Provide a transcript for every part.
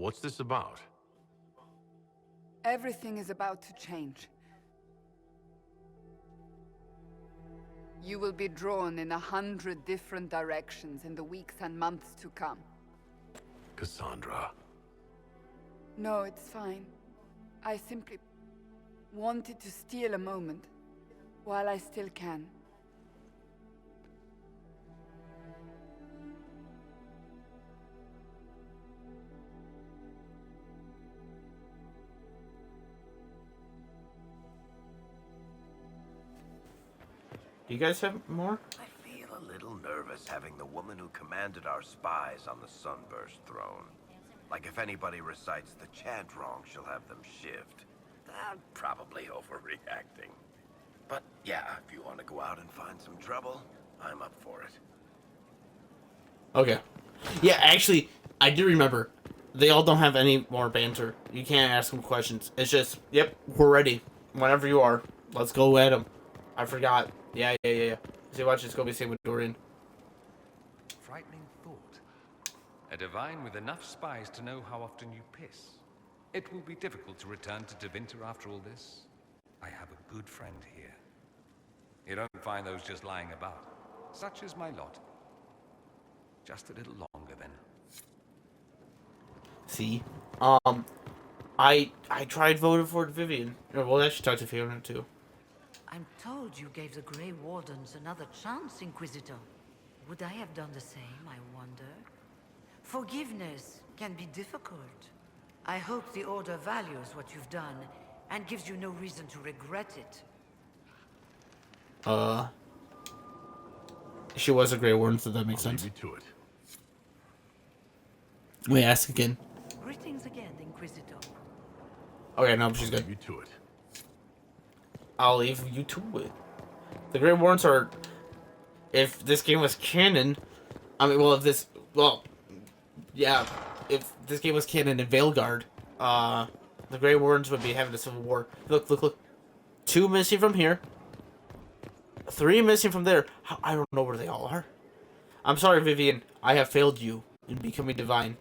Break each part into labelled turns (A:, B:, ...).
A: What's this about?
B: Everything is about to change. You will be drawn in 100 different directions in the weeks and months to come.
A: Cassandra.
B: No, it's fine. I simply wanted to steal a moment, while I still can.
C: Do you guys have more?
D: I feel a little nervous having the woman who commanded our spies on the Sunburst throne. Like if anybody recites the chant wrong, she'll have them shivved. I'm probably overreacting. But yeah, if you want to go out and find some trouble, I'm up for it.
C: Okay. Yeah, actually, I do remember. They all don't have any more banter. You can't ask them questions. It's just, yep, we're ready. Whenever you are. Let's go at them. I forgot. Yeah. See, watch, it's gonna be same with Dorian.
E: Frightening thought. A divine with enough spies to know how often you piss. It will be difficult to return to Tevinter after all this. I have a good friend here. You don't find those just lying about. Such is my lot. Just a little longer then.
C: See? I tried voting for Vivianne. Well, I should talk to Fiona too.
F: I'm told you gave the Grey Wardens another chance, Inquisitor. Would I have done the same, I wonder? Forgiveness can be difficult. I hope the Order values what you've done and gives you no reason to regret it.
C: She was a Grey Warden, so that makes sense.
A: Leave me to it.
C: Wait, ask again.
F: Greetings again, Inquisitor.
C: Okay, no, she's good.
A: Leave me to it.
C: I'll leave you to it. The Grey Wardens are... If this game was canon... I mean, well, if this... Well... Yeah, if this game was canon in Veilguard, the Grey Wardens would be having a civil war. Look. 2 missing from here. 3 missing from there. I don't know where they all are. I'm sorry, Vivianne. I have failed you in becoming divine.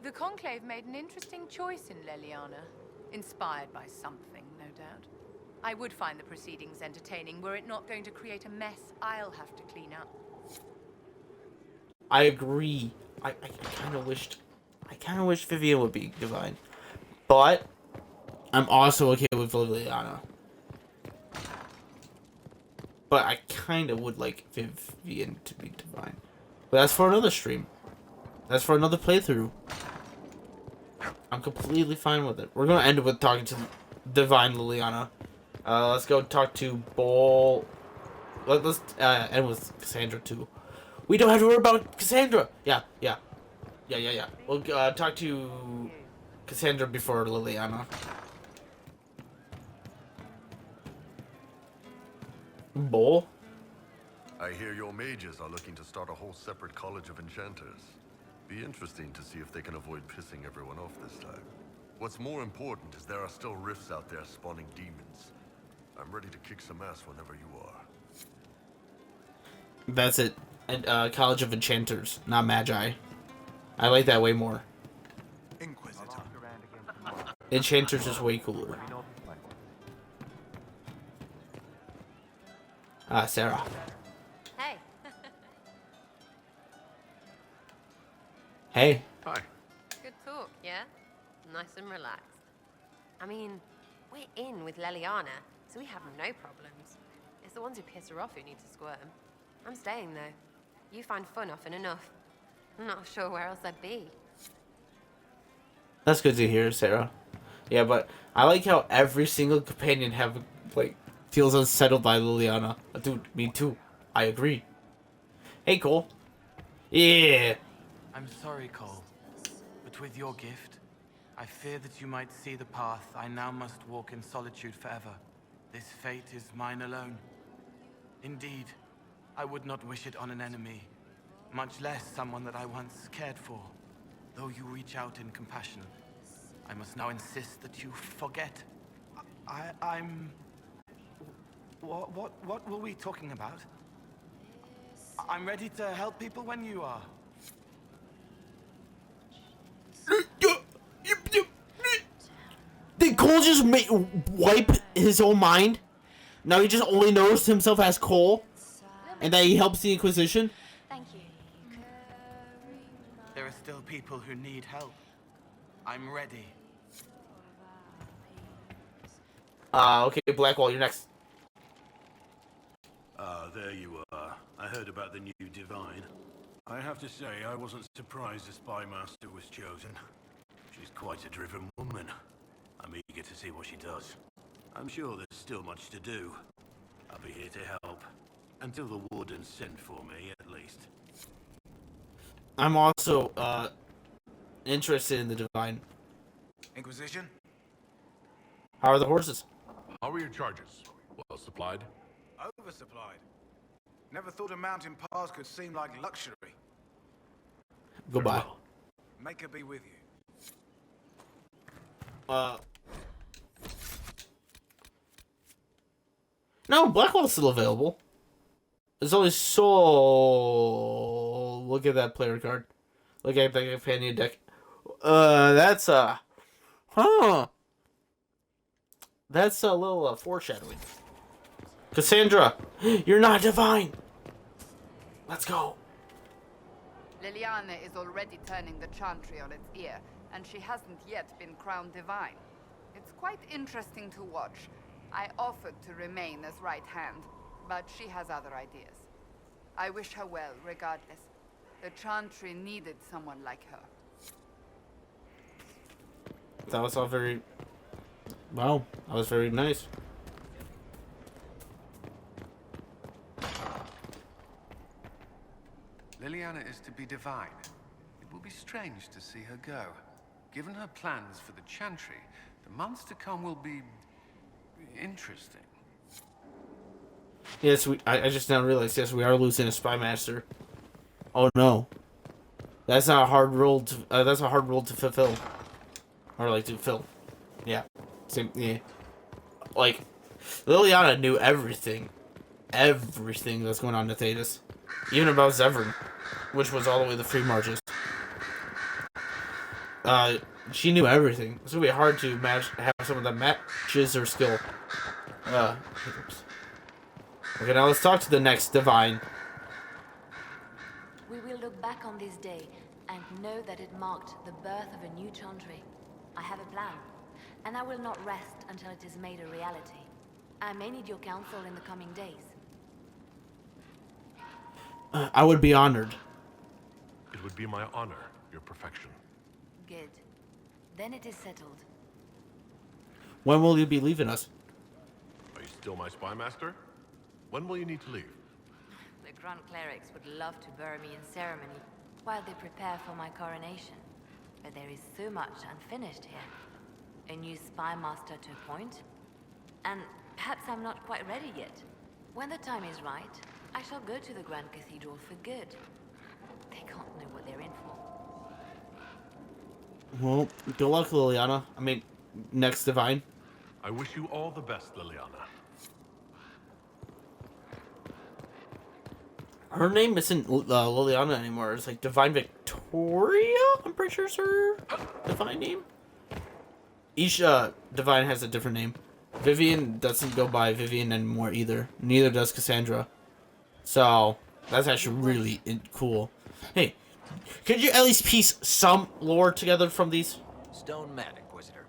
G: The Conclave made an interesting choice in Leliana. Inspired by something, no doubt. I would find the proceedings entertaining were it not going to create a mess I'll have to clean up.
C: I agree. I kind of wished Vivianne would be divine. But I'm also okay with Leliana. But I kind of would like Vivianne to be divine. But that's for another stream. That's for another playthrough. I'm completely fine with it. We're going to end it with talking to divine Leliana. Let's go talk to Bull. Let's end with Cassandra too. We don't have to worry about Cassandra. Yeah. We'll talk to Cassandra before Leliana. Bull?
H: I hear your mages are looking to start a whole separate College of Enchanters. Be interesting to see if they can avoid pissing everyone off this time. What's more important is there are still rifts out there spawning demons. I'm ready to kick some ass whenever you are.
C: That's it. And College of Enchanters, not Magi. I like that way more.
I: Inquisitor.
C: Enchanters is way cooler. Sarah.
J: Hey.
C: Hey.
A: Hi.
J: Good talk, yeah? Nice and relaxed. I mean, we're in with Leliana, so we have no problems. It's the ones who piss her off who need to squirm. I'm staying, though. You find fun often enough. I'm not sure where else I'd be.
C: That's good to hear, Sarah. Yeah, but I like how every single companion feels unsettled by Leliana. Dude, me too. I agree. Hey, Cole. Yeah.
I: I'm sorry, Cole, but with your gift, I fear that you might see the path I now must walk in solitude forever. This fate is mine alone. Indeed, I would not wish it on an enemy, much less someone that I once cared for. Though you reach out in compassion, I must now insist that you forget. I'm... What were we talking about? I'm ready to help people when you are.
C: Did Cole just wipe his own mind? Now he just only knows himself as Cole, and that he helps the Inquisition.
K: Thank you.
I: There are still people who need help. I'm ready.
C: Okay, Blackwall, you're next.
L: There you are. I heard about the new Divine. I have to say, I wasn't surprised the Spymaster was chosen. She's quite a driven woman. I'm eager to see what she does. I'm sure there's still much to do. I'll be here to help. Until the Warden's sent for me, at least.
C: I'm also, interested in the Divine.
M: Inquisition?
C: How are the horses?
A: How are your charges? Well supplied?
M: Oversupplied. Never thought a mountain pass could seem like luxury.
C: Goodbye.
A: Farewell.
M: Make her be with you.
C: No, Blackwall's still available. There's only so... Look at that player card. Look at that companion deck. That's, Huh. That's a little, foreshadowing. Cassandra, you're not divine. Let's go.
B: Leliana is already turning the chantry on its ear, and she hasn't yet been crowned divine. It's quite interesting to watch. I offered to remain as right hand, but she has other ideas. I wish her well, regardless. The chantry needed someone like her.
C: That was all very... Wow, that was very nice.
E: Leliana is to be divine. It will be strange to see her go. Given her plans for the Chantry, the months to come will be... interesting.
C: Yes, I just now realized, yes, we are losing a Spymaster. Oh no. That's not a hard role to, that's a hard role to fulfill. Or, like, to fill. Yeah. Same, yeah. Like, Leliana knew everything. Everything that's going on in Thetis. Even about Zevran, which was all the way to free marches. She knew everything. It's gonna be hard to have someone that matches her skill. Oops. Okay, now let's talk to the next Divine.
K: We will look back on this day and know that it marked the birth of a new chantry. I have a plan, and I will not rest until it is made a reality. I may need your counsel in the coming days.
C: I would be honored.
A: It would be my honor, your perfection.
K: Good. Then it is settled.
C: When will you be leaving us?
A: Are you still my spymaster? When will you need to leave?
K: The Grand Clerics would love to bury me in ceremony while they prepare for my coronation. But there is so much unfinished here. A new Spymaster to appoint. And perhaps I'm not quite ready yet. When the time is right, I shall go to the Grand Cathedral for good. They can't know what they're in for.
C: Well, good luck, Leliana. I mean, next Divine.
A: I wish you all the best, Leliana.
C: Her name isn't Leliana anymore. It's like Divine Victoria? I'm pretty sure it's her Divine name. Each Divine has a different name. Vivianne doesn't go by Vivianne anymore either. Neither does Cassandra. So, that's actually really cool. Hey, could you at least piece some lore together from these?
N: Stone Mat, Inquisitor.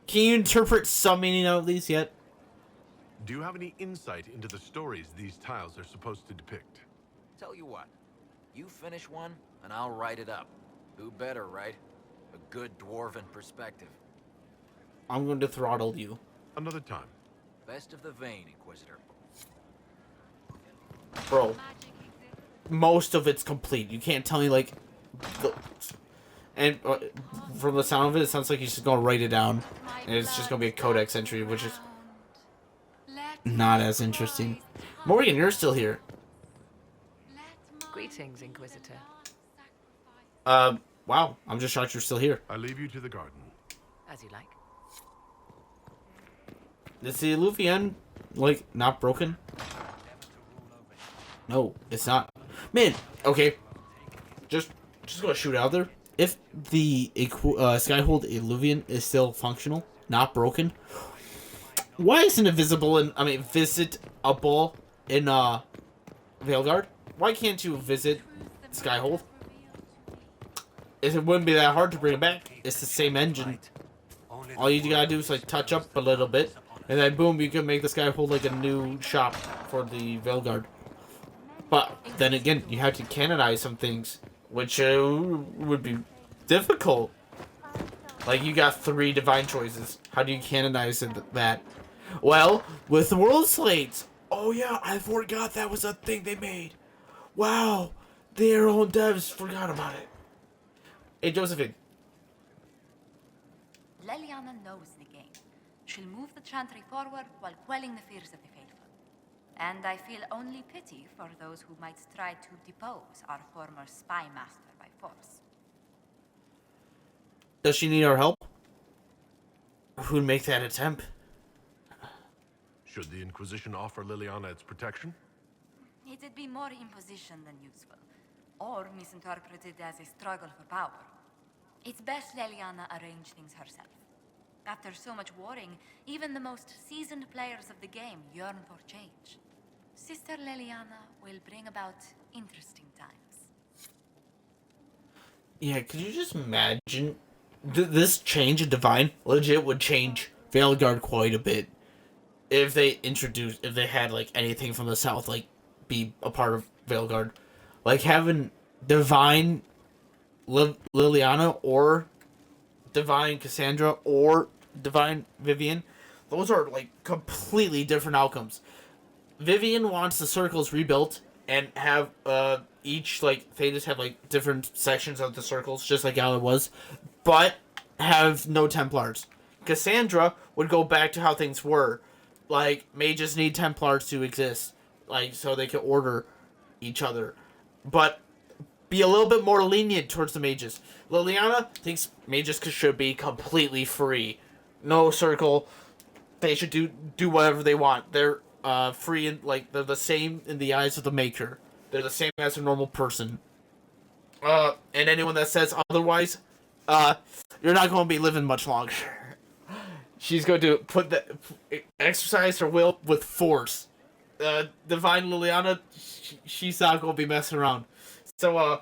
C: Can you interpret some meaning out of these yet?
A: Do you have any insight into the stories these tiles are supposed to depict?
N: Tell you what, you finish one, and I'll write it up. Who better, right? A good dwarven perspective.
C: I'm going to throttle you.
A: Another time.
N: Best of the vein, Inquisitor.
C: Bro, most of it's complete. You can't tell me, like... And from the sound of it, it sounds like he's just going to write it down. And it's just going to be a codex entry, which is not as interesting. Morgan, you're still here.
G: Greetings, Inquisitor.
C: Wow. I'm just shocked you're still here.
A: I leave you to the garden.
G: As you like.
C: Is the Vivianne, like, not broken? No, it's not. Man, okay. Just gonna shoot out there. If the Skyhold Illuvian is still functional, not broken. Why isn't it visitable in Veilguard? Why can't you visit Skyhold? It wouldn't be that hard to bring it back. It's the same engine. All you gotta do is like touch up a little bit, and then boom, you can make the Skyhold like a new shop for the Veilguard. But then again, you have to canonize some things, which would be difficult. Like, you got 3 divine choices. How do you canonize that? Well, with the world slates. Oh yeah, I forgot that was a thing they made. Wow, their own devs forgot about it. Hey, Josephine.
K: Leliana knows the game. She'll move the chantry forward while quelling the fears of the faithful. And I feel only pity for those who might try to depose our former spymaster by force.
C: Does she need our help? Who'd make that attempt?
A: Should the Inquisition offer Leliana its protection?
K: It'd be more imposition than useful, or misinterpreted as a struggle for power. It's best Leliana arrange things herself. After so much warring, even the most seasoned players of the game yearn for change. Sister Leliana will bring about interesting times.
C: Yeah, could you just imagine? This change in Divine legit would change Veilguard quite a bit. If they had like anything from the south like be a part of Veilguard. Like having Divine Leliana or Divine Cassandra or Divine Vivianne, those are like completely different outcomes. Vivianne wants the circles rebuilt and have each like they just have like different sections of the circles, just like how it was, but have no Templars. Cassandra would go back to how things were. Like, mages need Templars to exist, like, so they can order each other. But be a little bit more lenient towards the mages. Leliana thinks mages should be completely free. No circle. They should do whatever they want. They're free and like they're the same in the eyes of the maker. They're the same as a normal person. And anyone that says otherwise, you're not going to be living much longer. She's going to exercise her will with force. Divine Leliana, she's not going to be messing around. So,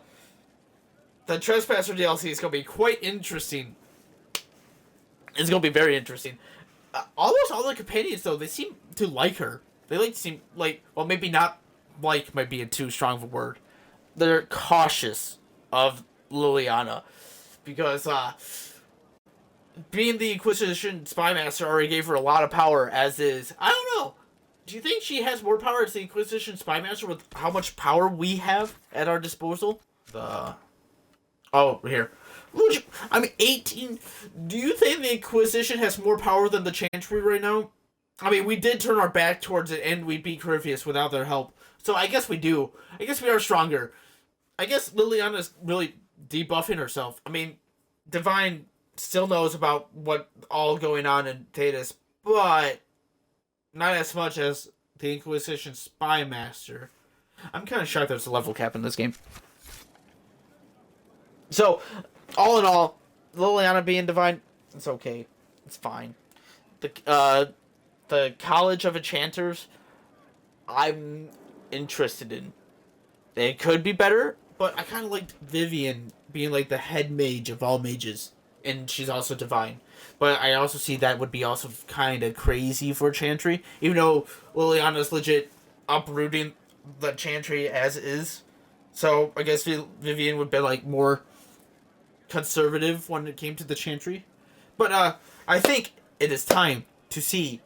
C: the Trespasser DLC is going to be quite interesting. It's going to be very interesting. Almost all the companions, though, they seem to like her. They seem like, well, maybe not like might be a too strong of a word. They're cautious of Leliana. Because, being the Inquisition Spymaster already gave her a lot of power, as is. I don't know. Do you think she has more power as the Inquisition Spymaster with how much power we have at our disposal? Oh, here. 18. Do you think the Inquisition has more power than the Chantry right now? I mean, we did turn our back towards it and we beat Corypheus without their help. So I guess we do. I guess we are stronger. I guess Liliana's really debuffing herself. I mean, Divine still knows about what all going on in Thetis, but not as much as the Inquisition Spymaster. I'm kind of shocked there's a level cap in this game. So, all in all, Leliana being Divine, it's okay. It's fine. The College of Enchanters, I'm interested in. They could be better, but I kind of liked Vivianne being like the head mage of all mages. And she's also Divine. But I also see that would be also kind of crazy for Chantry. Even though Liliana's legit uprooting the Chantry as is. So I guess Vivianne would be like more conservative when it came to the Chantry. But I think it is time to see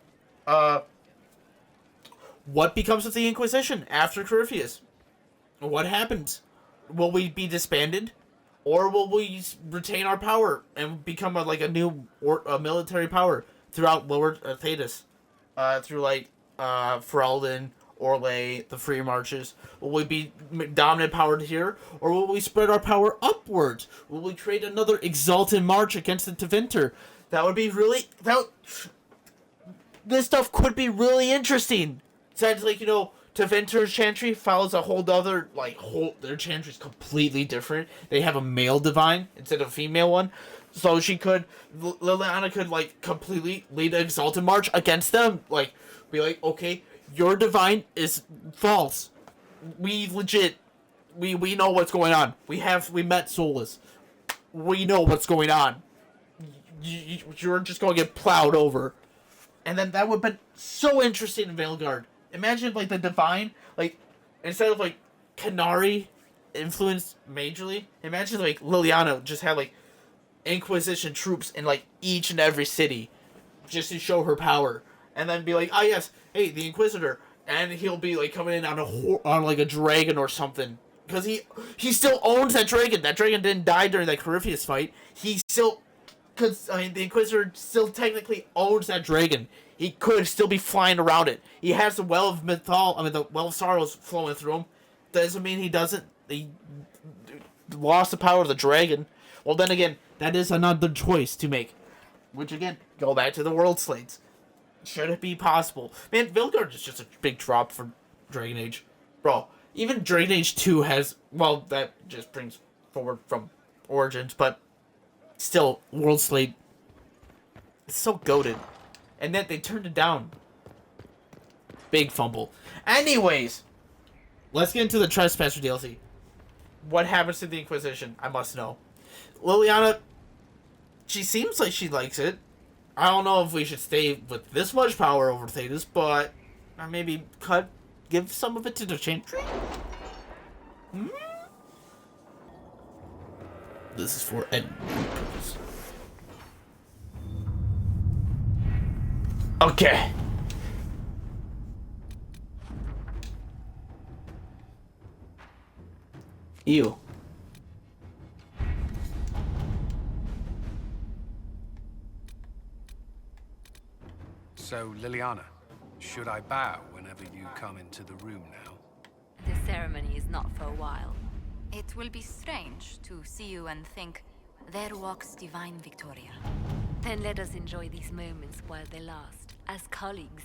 C: what becomes of the Inquisition after Corypheus. What happens? Will we be disbanded? Or will we retain our power and become a new military power throughout Lower Thetis? Through Ferelden, Orlais, the Free Marches. Will we be dominant powered here? Or will we spread our power upwards? Will we create another Exalted march against the Tevinter? That would be really... This stuff could be really interesting. Besides, Tevinter's Chantry follows a whole other, their Chantry is completely different. They have a male Divine instead of a female one. So she could, Leliana could, like, completely lead an Exalted March against them. Like, be like, okay, your divine is false. We legit, we know what's going on. We met Solas. We know what's going on. You're just going to get plowed over. And then that would have been so interesting in Veilguard. Imagine, like, the divine, like, instead of, like, Canary influenced majorly, imagine, like, Leliana just had, like, Inquisition troops in, like, each and every city just to show her power. And then be like, ah, yes, hey, the Inquisitor. And he'll be, like, coming in on like, a dragon or something. Because he still owns that dragon. That dragon didn't die during that Corypheus fight. He still... Because, I mean, the Inquisitor still technically owns that dragon. He could still be flying around it. He has the Well of the Well of Sorrows flowing through him. Doesn't mean he doesn't... He lost the power of the dragon. Well, then again, that is another choice to make. Which, again, go back to the world slates. Should it be possible? Man, Veilguard is just a big drop for Dragon Age. Bro, even Dragon Age 2 has... Well, that just brings forward from Origins, but... Still, World Slate, it's so goated. And then they turned it down. Big fumble. Anyways, let's get into the Trespasser DLC. What happens to the Inquisition? I must know. Leliana, she seems like she likes it. I don't know if we should stay with this much power over Thetis, but maybe give some of it to the Chantry? This is for any purpose. Okay. Ew.
L: So, Leliana, should I bow whenever you come into the room now?
K: The ceremony is not for a while.
O: It will be strange to see you and think, there walks Divine Victoria.
K: Then let us enjoy these moments while they last, as colleagues.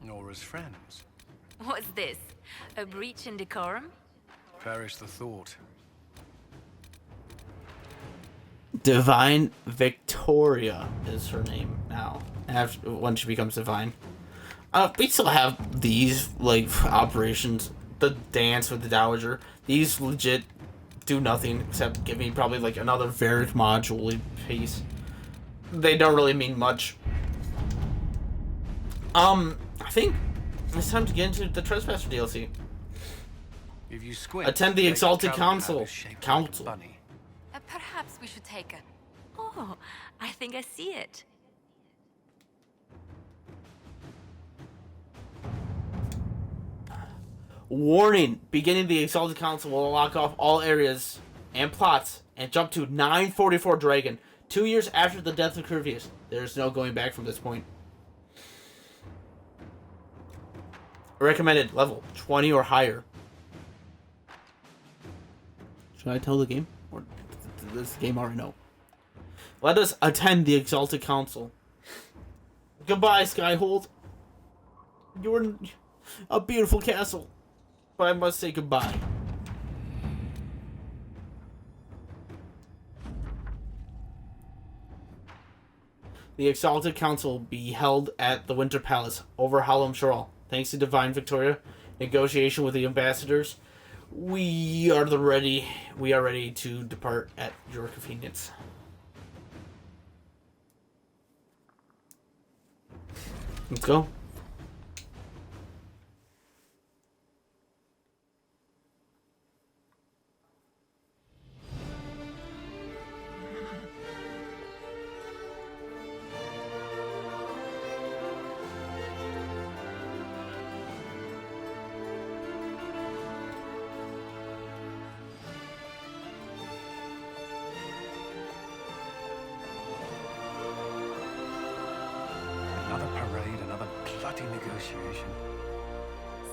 L: Nor as friends.
K: What's this? A breach in decorum?
L: Perish the thought.
C: Divine Victoria is her name now. When she becomes divine. We still have these, like, operations. The dance with the Dowager. These legit do nothing except give me probably, like, another Varric module piece. They don't really mean much. I think it's time to get into the Trespasser DLC.
L: If you squint,
C: attend the Exalted Council.
O: Perhaps we should take a...
K: Oh, I think I see it.
C: Warning! Beginning the Exalted Council will lock off all areas and plots and jump to 944 Dragon. 2 years after the death of Corypheus. There's no going back from this point. Recommended level 20 or higher. Should I tell the game? Or does the game already know? Let us attend the Exalted Council. Goodbye, Skyhold. You're in a beautiful castle. But I must say goodbye. The Exalted Council will be held at the Winter Palace over Hallam Shoral. Thanks to Divine Victoria, negotiation with the ambassadors, we are ready to depart at your convenience. Let's go.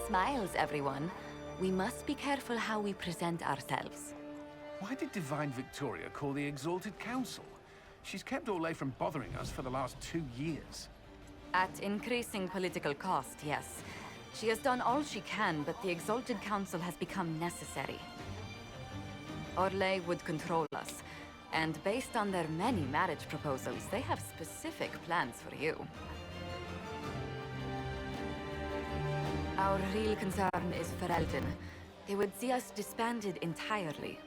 O: Smiles, everyone. We must be careful how we present ourselves.
L: Why did Divine Victoria call the Exalted Council? She's kept Olay from bothering us for the last 2 years.
O: At increasing political cost, yes. She has done all she can, but the Exalted Council has become necessary. Orlais would control us, And based on their many marriage proposals, they have specific plans for you. Our real concern is Ferelden. They would see us disbanded entirely.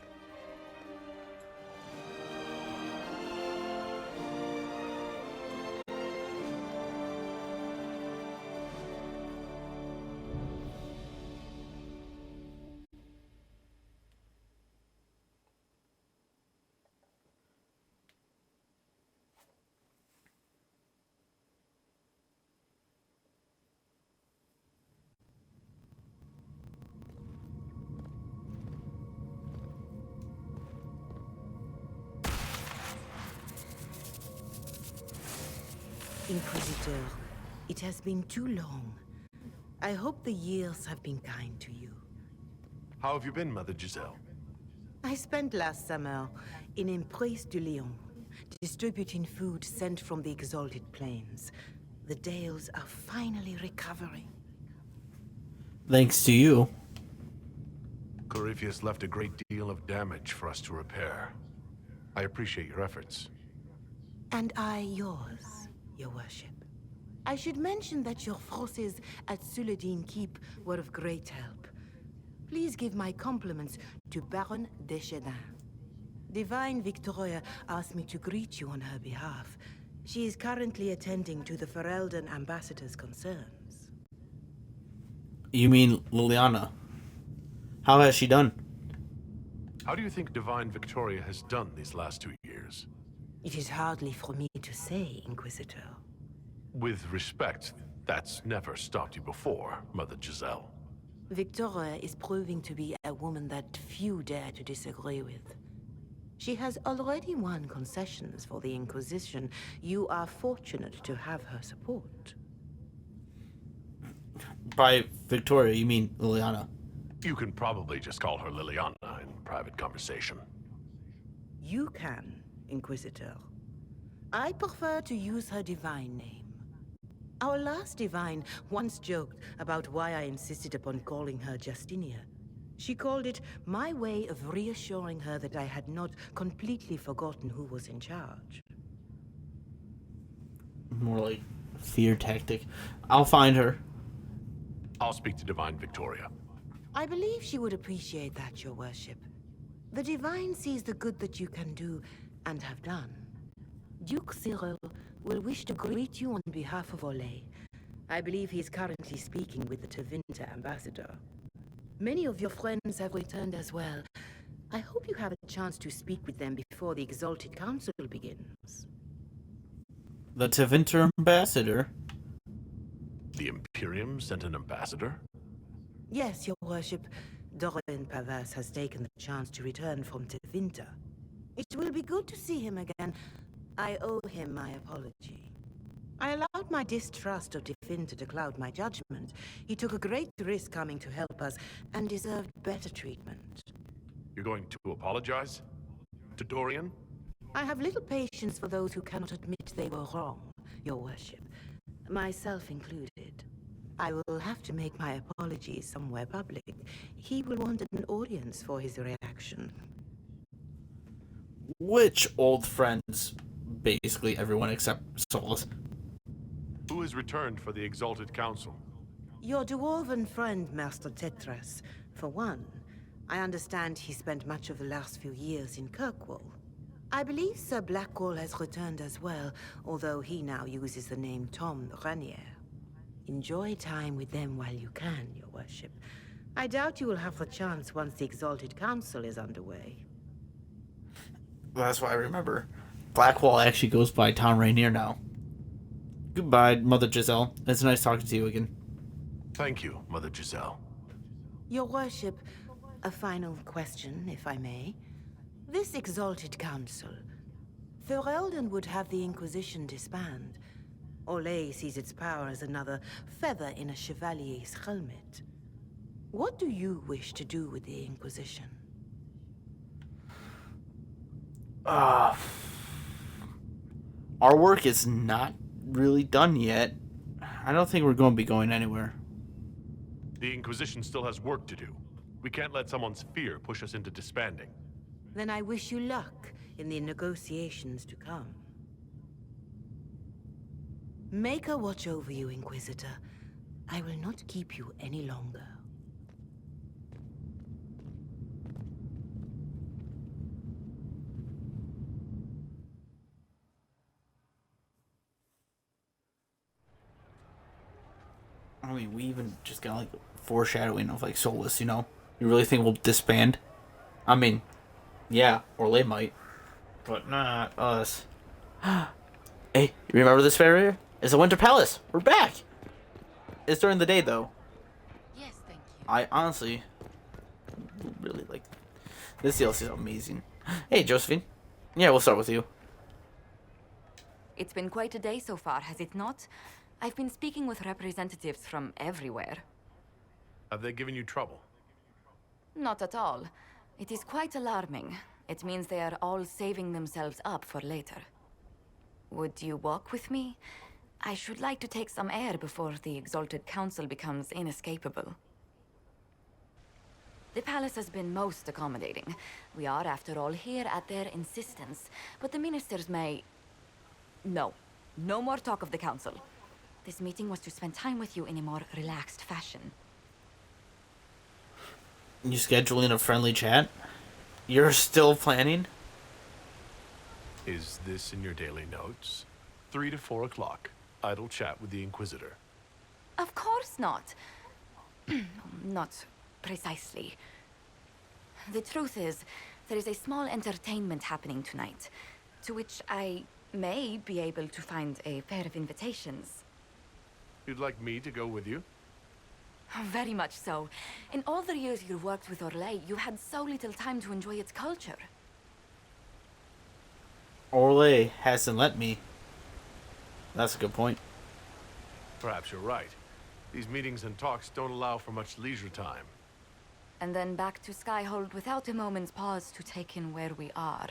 P: Inquisitor, it has been too long. I hope the years have been kind to you.
A: How have you been, Mother Giselle?
P: I spent last summer in Emprise de Lyon, distributing food sent from the Exalted Plains. The Dales are finally recovering.
C: Thanks to you.
A: Corypheus left a great deal of damage for us to repair. I appreciate your efforts.
P: And I yours, Your Worship. I should mention that your forces at Suladin Keep were of great help. Please give my compliments to Baron Deschedin. Divine Victoria asked me to greet you on her behalf. She is currently attending to the Ferelden ambassador's concerns.
C: You mean Leliana? How has she done?
A: How do you think Divine Victoria has done these last 2 years?
P: It is hardly for me to say, Inquisitor.
A: With respect, that's never stopped you before, Mother Giselle.
P: Victoria is proving to be a woman that few dare to disagree with. She has already won concessions for the Inquisition. You are fortunate to have her support.
C: By Victoria, you mean Leliana?
A: You can probably just call her Leliana in private conversation.
P: You can, Inquisitor. I prefer to use her divine name. Our last divine once joked about why I insisted upon calling her Justinia. She called it my way of reassuring her that I had not completely forgotten who was in charge.
C: More like fear tactic. I'll find her.
A: I'll speak to Divine Victoria.
P: I believe she would appreciate that, Your Worship. The Divine sees the good that you can do and have done. Duke Cyril will wish to greet you on behalf of Olay. I believe he is currently speaking with the Tevinter ambassador. Many of your friends have returned as well. I hope you have a chance to speak with them before the Exalted Council begins.
C: The Tevinter ambassador?
A: The Imperium sent an ambassador?
P: Yes, Your Worship. Dorian Pavas has taken the chance to return from Tevinter. It will be good to see him again. I owe him my apology. I allowed my distrust of Tevinter to cloud my judgment. He took a great risk coming to help us and deserved better treatment.
A: You're going to apologize? To Dorian?
P: I have little patience for those who cannot admit they were wrong, Your Worship. Myself included. I will have to make my apologies somewhere public. He will want an audience for his reaction.
C: Which old friends? Basically everyone except Solas.
A: Who has returned for the Exalted Council?
P: Your dwarven friend, Master Tetras. For one, I understand he spent much of the last few years in Kirkwall. I believe Sir Blackwall has returned as well, although he now uses the name Tom Ranier. Enjoy time with them while you can, Your Worship. I doubt you will have the chance once the Exalted Council is underway.
C: That's what I remember. Blackwall actually goes by Tom Rainier now. Goodbye, Mother Giselle. It's nice talking to you again.
A: Thank you, Mother Giselle.
P: Your Worship, a final question, if I may. This Exalted Council, Ferelden would have the Inquisition disband. Olay sees its power as another feather in a chevalier's helmet. What do you wish to do with the Inquisition?
C: Our work is not really done yet. I don't think we're going to be going anywhere.
A: The Inquisition still has work to do. We can't let someone's fear push us into disbanding.
P: Then I wish you luck in the negotiations to come. Make a watch over you, Inquisitor. I will not keep you any longer.
C: I mean, we even just got like foreshadowing of like Solas, you know? You really think we'll disband? I mean, yeah, or they might. But not us. Hey, you remember this area? It's the Winter Palace. We're back! It's during the day, though.
K: Yes, thank you.
C: I honestly really like this DLC is amazing. Hey, Josephine. Yeah, we'll start with you.
O: It's been quite a day so far, has it not? I've been speaking with representatives from everywhere.
A: Have they given you trouble?
O: Not at all. It is quite alarming. It means they are all saving themselves up for later. Would you walk with me? I should like to take some air before the Exalted Council becomes inescapable. The palace has been most accommodating. We are, after all, here at their insistence. But the ministers may... No. No more talk of the council. This meeting was to spend time with you in a more relaxed fashion.
C: You scheduling a friendly chat? You're still planning?
A: Is this in your daily notes? 3 to 4 o'clock. Idle chat with the Inquisitor.
O: Of course not. Not precisely. The truth is, there is a small entertainment happening tonight, to which I may be able to find a pair of invitations.
A: You'd like me to go with you?
O: Very much so. In all the years you worked with Orlais, you had so little time to enjoy its culture.
C: Orlais hasn't let me. That's a good point.
A: Perhaps you're right. These meetings and talks don't allow for much leisure time.
O: And then back to Skyhold without a moment's pause to take in where we are.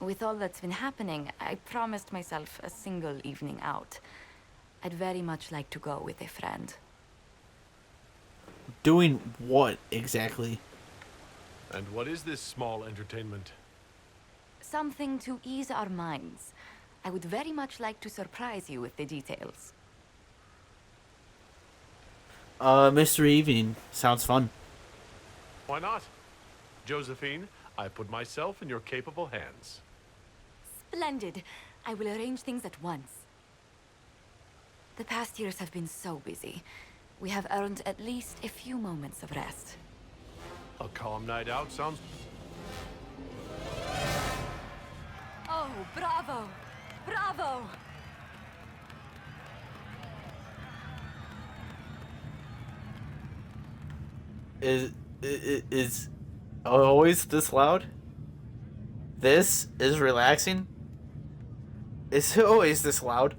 O: With all that's been happening, I promised myself a single evening out. I'd very much like to go with a friend.
C: Doing what exactly?
A: And what is this small entertainment?
O: Something to ease our minds. I would very much like to surprise you with the details.
C: Mystery Evening. Sounds fun.
A: Why not? Josephine, I put myself in your capable hands.
O: Splendid. I will arrange things at once. The past years have been so busy. We have earned at least a few moments of rest.
A: A calm night out sounds...
O: Oh, bravo! Bravo!
C: Is always this loud? This is relaxing? Is it always this loud?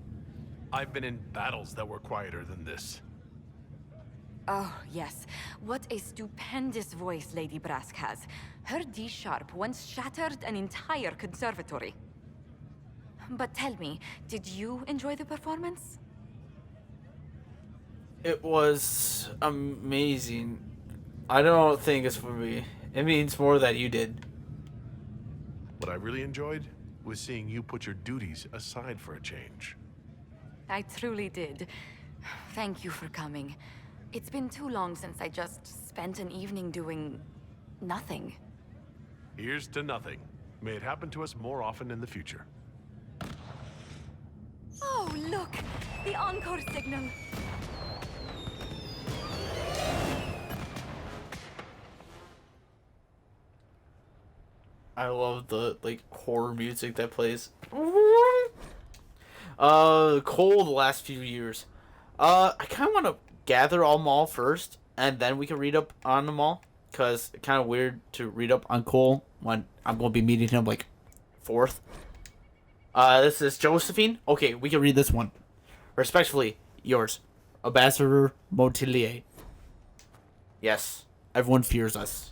A: I've been in battles that were quieter than this.
O: Oh, yes. What a stupendous voice Lady Brask has. Her D-sharp once shattered an entire conservatory. But tell me, did you enjoy the performance?
C: It was amazing. I don't think it's for me. It means more that you did.
A: What I really enjoyed was seeing you put your duties aside for a change.
O: I truly did. Thank you for coming. It's been too long since I just spent an evening doing... nothing.
A: Here's to nothing. May it happen to us more often in the future.
O: Oh, look! The encore signal!
C: I love the, like, horror music that plays. Cole the last few years. I kind of want to gather all them all first, and then we can read up on them all. Because it's kind of weird to read up on Cole when I'm going to be meeting him, like, 4th. This is Josephine. Okay, we can read this one. Respectfully, yours. Ambassador Montilier. Yes, everyone fears us.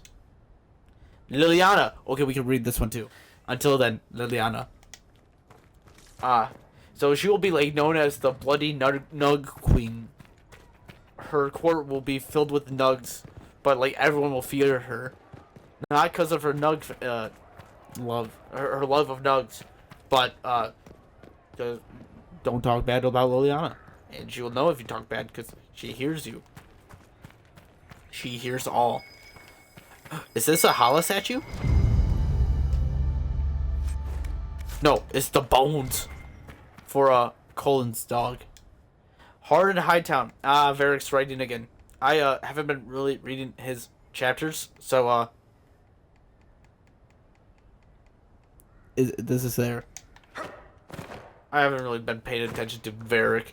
C: Leliana. Okay, we can read this one too. Until then, Leliana. So she will be like known as the Bloody Nug Queen. Her court will be filled with nugs, but like everyone will fear her, not because of her nug her love of nugs, but don't talk bad about Leliana, and she will know if you talk bad because she hears you. She hears all. Is this a Hala statue? No, it's the bones for Colin's dog. Hard in Hightown. Varric's writing again. I haven't been really reading his chapters, so this is there. I haven't really been paying attention to Varric.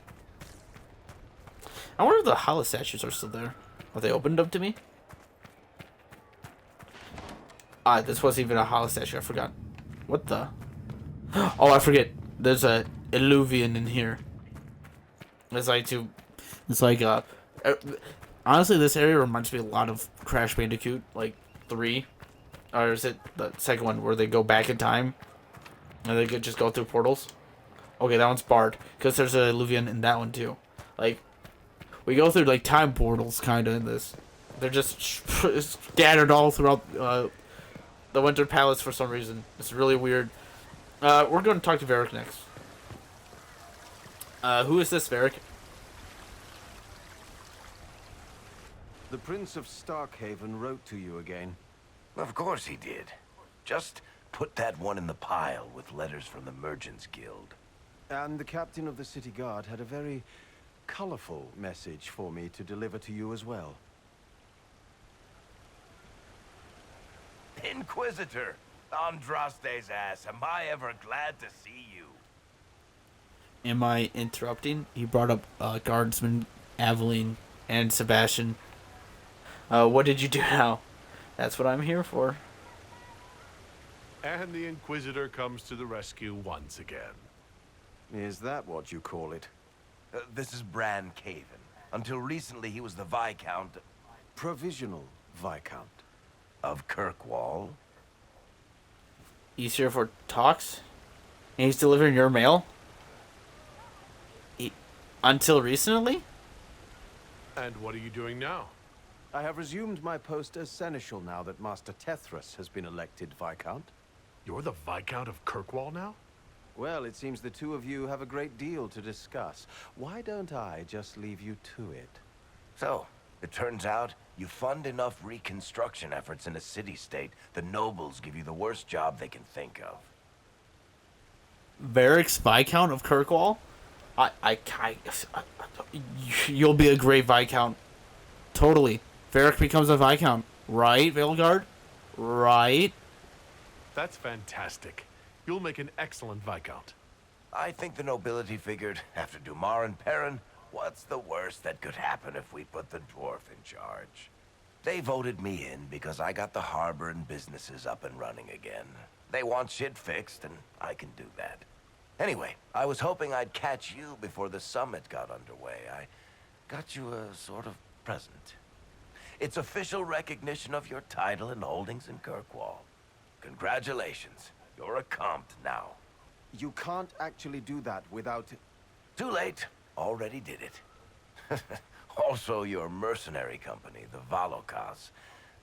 C: I wonder if the Hala statues are still there. Are they opened up to me? This wasn't even a Hala statue. I forgot. What the? Oh, I forget. There's a Illuvian in here. It's like honestly, this area reminds me a lot of Crash Bandicoot, like 3, or is it the second one where they go back in time and they could just go through portals? Okay, that one's barred because there's a Illuvian in that one too. Like, we go through like time portals kind of in this. They're just scattered all throughout the Winter Palace for some reason. It's really weird. We're going to talk to Varric next. Who is this, Varric?
Q: The Prince of Starkhaven wrote to you again.
D: Of course he did. Just put that one in the pile with letters from the Merchants Guild.
Q: And the captain of the city guard had a very colorful message for me to deliver to you as well.
D: Inquisitor! Andraste's ass, am I ever glad to see you?
C: Am I interrupting? He brought up Guardsman, Aveline, and Sebastian. What did you do now? That's what I'm here for.
A: And the Inquisitor comes to the rescue once again.
Q: Is that what you call it?
D: This is Bran Caven. Until recently, he was the Viscount...
Q: Provisional Viscount.
D: Of Kirkwall.
C: He's here for talks? And he's delivering your mail? Until recently?
A: And what are you doing now?
Q: I have resumed my post as seneschal now that Master Tethras has been elected Viscount.
A: You're the Viscount of Kirkwall now?
Q: Well, it seems the two of you have a great deal to discuss. Why don't I just leave you to it?
D: So, it turns out you fund enough reconstruction efforts in a city-state, the nobles give you the worst job they can think of.
C: Varric's Viscount of Kirkwall? You'll be a great Viscount. Totally. Varric becomes a Viscount. Right, Veilguard? Right?
A: That's fantastic. You'll make an excellent Viscount.
D: I think the nobility figured, after Dumar and Perrin, what's the worst that could happen if we put the dwarf in charge? They voted me in because I got the harbor and businesses up and running again. They want shit fixed, and I can do that. Anyway, I was hoping I'd catch you before the summit got underway. I got you a sort of present. It's official recognition of your title and holdings in Kirkwall. Congratulations. You're a compt now.
Q: You can't actually do that without...
D: Too late. Already did it. Also, your mercenary company, the Valokas.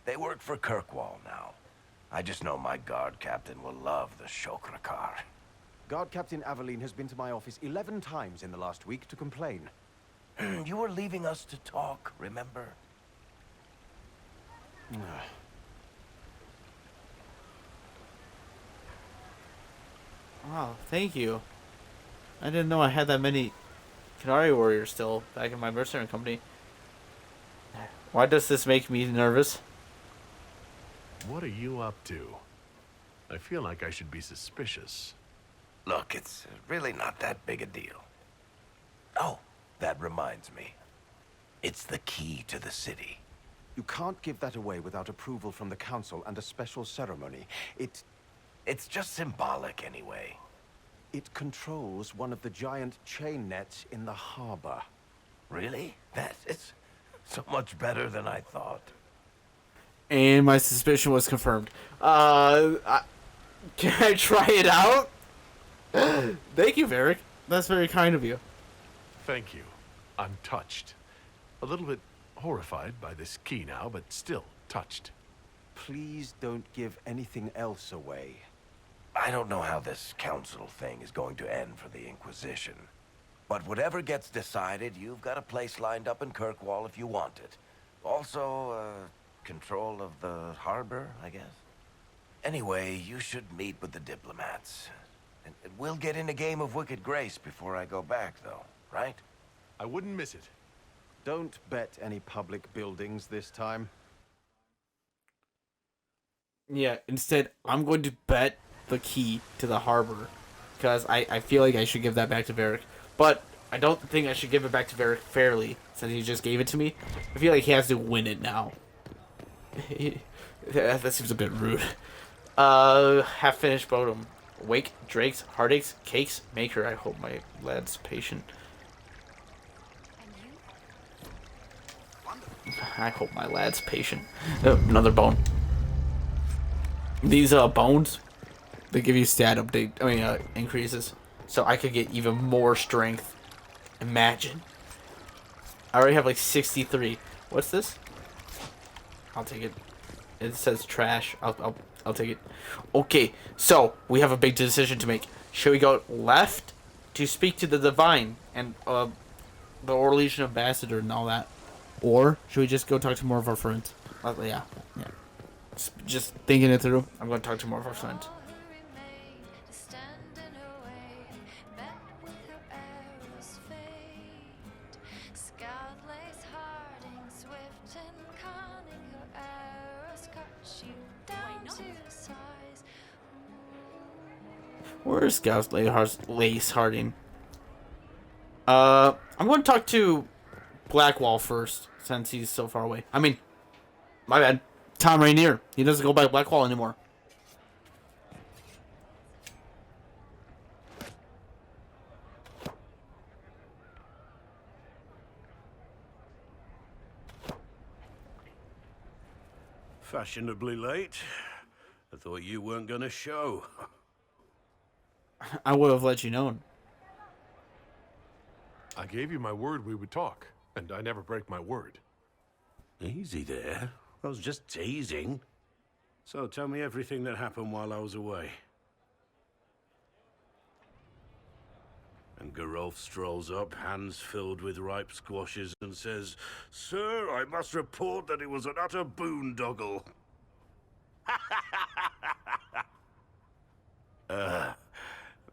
D: They work for Kirkwall now. I just know my guard captain will love the Shokrakar.
Q: Guard Captain Aveline has been to my office 11 times in the last week to complain.
D: You were leaving us to talk, remember?
C: Wow, thank you. I didn't know I had that many Canary warriors still back in my mercenary company. Why does this make me nervous?
A: What are you up to? I feel like I should be suspicious.
D: Look, it's really not that big a deal. Oh, that reminds me. It's the key to the city.
Q: You can't give that away without approval from the council and a special ceremony.
D: It's just symbolic anyway.
Q: It controls one of the giant chain nets in the harbor.
D: Really? That is so much better than I thought.
C: And my suspicion was confirmed. Can I try it out? Thank you, Varric. That's very kind of you.
A: Thank you. I'm touched. A little bit horrified by this key now, but still touched.
Q: Please don't give anything else away.
D: I don't know how this council thing is going to end for the Inquisition. But whatever gets decided, you've got a place lined up in Kirkwall if you want it. Also, control of the harbor, I guess. Anyway, you should meet with the diplomats. And we'll get in a game of Wicked Grace before I go back, though, right?
A: I wouldn't miss it.
Q: Don't bet any public buildings this time.
C: Yeah, instead, I'm going to bet the key to the harbor. Because I feel like I should give that back to Varric. But I don't think I should give it back to Varric fairly, since he just gave it to me. I feel like he has to win it now. That seems a bit rude. Half-finished bottom. Wake, drakes, heartaches, cakes, maker. I hope my lad's patient. I hope my lad's patient. Another bone. These bones, they give you stat update. I mean, increases, so I could get even more strength. Imagine. I already have like 63. What's this? I'll take it. It says trash. I'll take it. Okay, so we have a big decision to make. Should we go left to speak to the divine and the Orlesian ambassador and all that, or should we just go talk to more of our friends? Yeah. Just thinking it through. I'm going to talk to more of our friends. Where's Scout's Lace Harding? I'm going to talk to Blackwall first, since he's so far away. I mean, my bad. Tom Rainier. He doesn't go by Blackwall anymore.
L: Fashionably late. I thought you weren't gonna show.
C: I would have let you know.
A: I gave you my word we would talk, and I never break my word.
L: Easy there. I was just teasing. So tell me everything that happened while I was away. And Geralf strolls up, hands filled with ripe squashes, and says, "Sir, I must report that it was an utter boondoggle."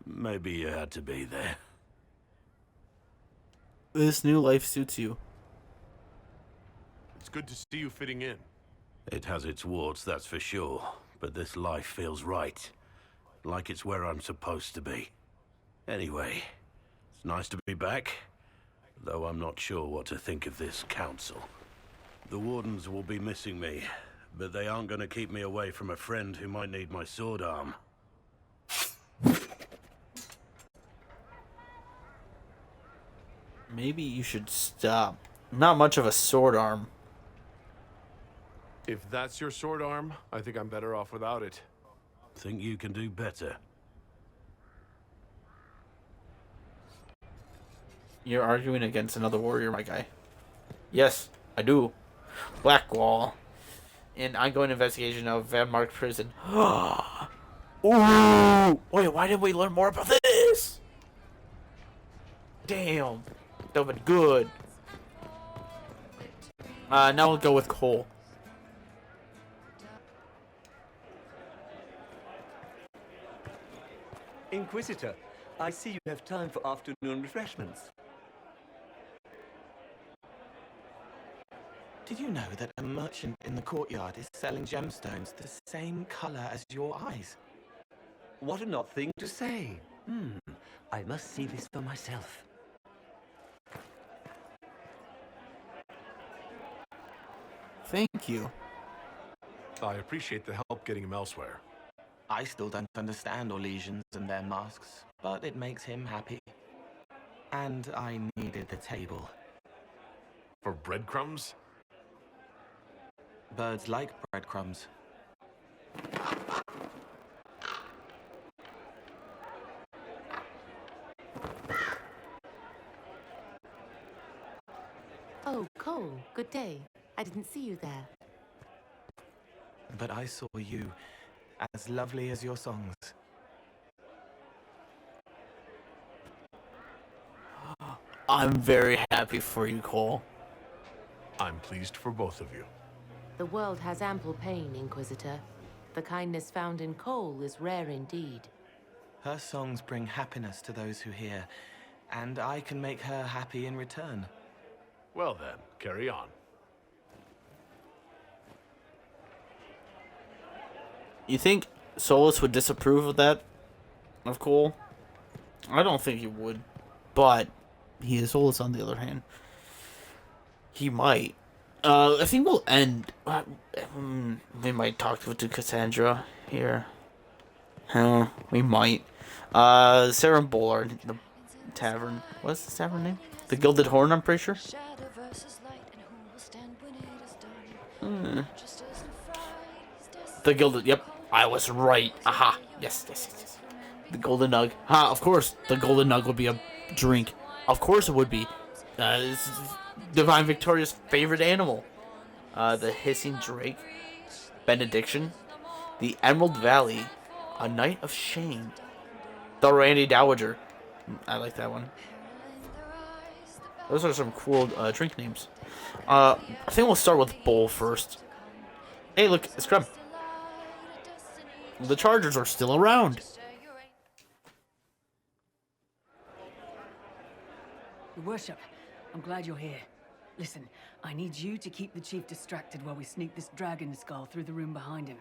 L: Maybe you had to be there.
C: This new life suits you.
A: It's good to see you fitting in.
L: It has its warts, that's for sure. But this life feels right. Like it's where I'm supposed to be. Anyway, it's nice to be back. Though I'm not sure what to think of this council. The Wardens will be missing me, but they aren't going to keep me away from a friend who might need my sword arm.
C: Maybe you should stop. Not much of a sword arm.
A: If that's your sword arm, I think I'm better off without it.
L: Think you can do better?
C: You're arguing against another warrior, my guy. Yes, I do. Blackwall. An ongoing investigation of Van Mark prison. Ooh! Wait, why didn't we learn more about this? Damn. That would be good. Now we'll go with Cole.
R: Inquisitor, I see you have time for afternoon refreshments.
I: Did you know that a merchant in the courtyard is selling gemstones the same color as your eyes?
R: What an odd thing to say. I must see this for myself.
C: Thank you.
A: I appreciate the help getting him elsewhere.
I: I still don't understand Orlesians and their masks, but it makes him happy. And I needed the table.
A: For breadcrumbs?
I: Birds like breadcrumbs.
S: Oh, Cole, good day. I didn't see you there.
I: But I saw you, as lovely as your songs.
C: I'm very happy for you, Cole.
A: I'm pleased for both of you.
S: The world has ample pain, Inquisitor. The kindness found in Cole is rare indeed.
I: Her songs bring happiness to those who hear, and I can make her happy in return.
A: Well then, carry on.
C: You think Solas would disapprove of that? Of Cole? I don't think he would. But he is Solas on the other hand. He might. I think we'll end. We might talk to Cassandra here. We might. Sarah and Bullard in the tavern. What's the tavern name? The Gilded Horn, I'm pretty sure. The Gilded. Yep, I was right. Aha. Yes. The Golden Nug. Ha, of course. The Golden Nug would be a drink. Of course it would be. This is Divine Victoria's favorite animal. The Hissing Drake. Benediction. The Emerald Valley. A Night of Shame. The Randy Dowager. I like that one. Those are some cool drink names. I think we'll start with Bull first. Hey, look, it's Crumb. The Chargers are still around.
T: Your Worship, I'm glad you're here. Listen, I need you to keep the Chief distracted while we sneak this dragon skull through the room behind him.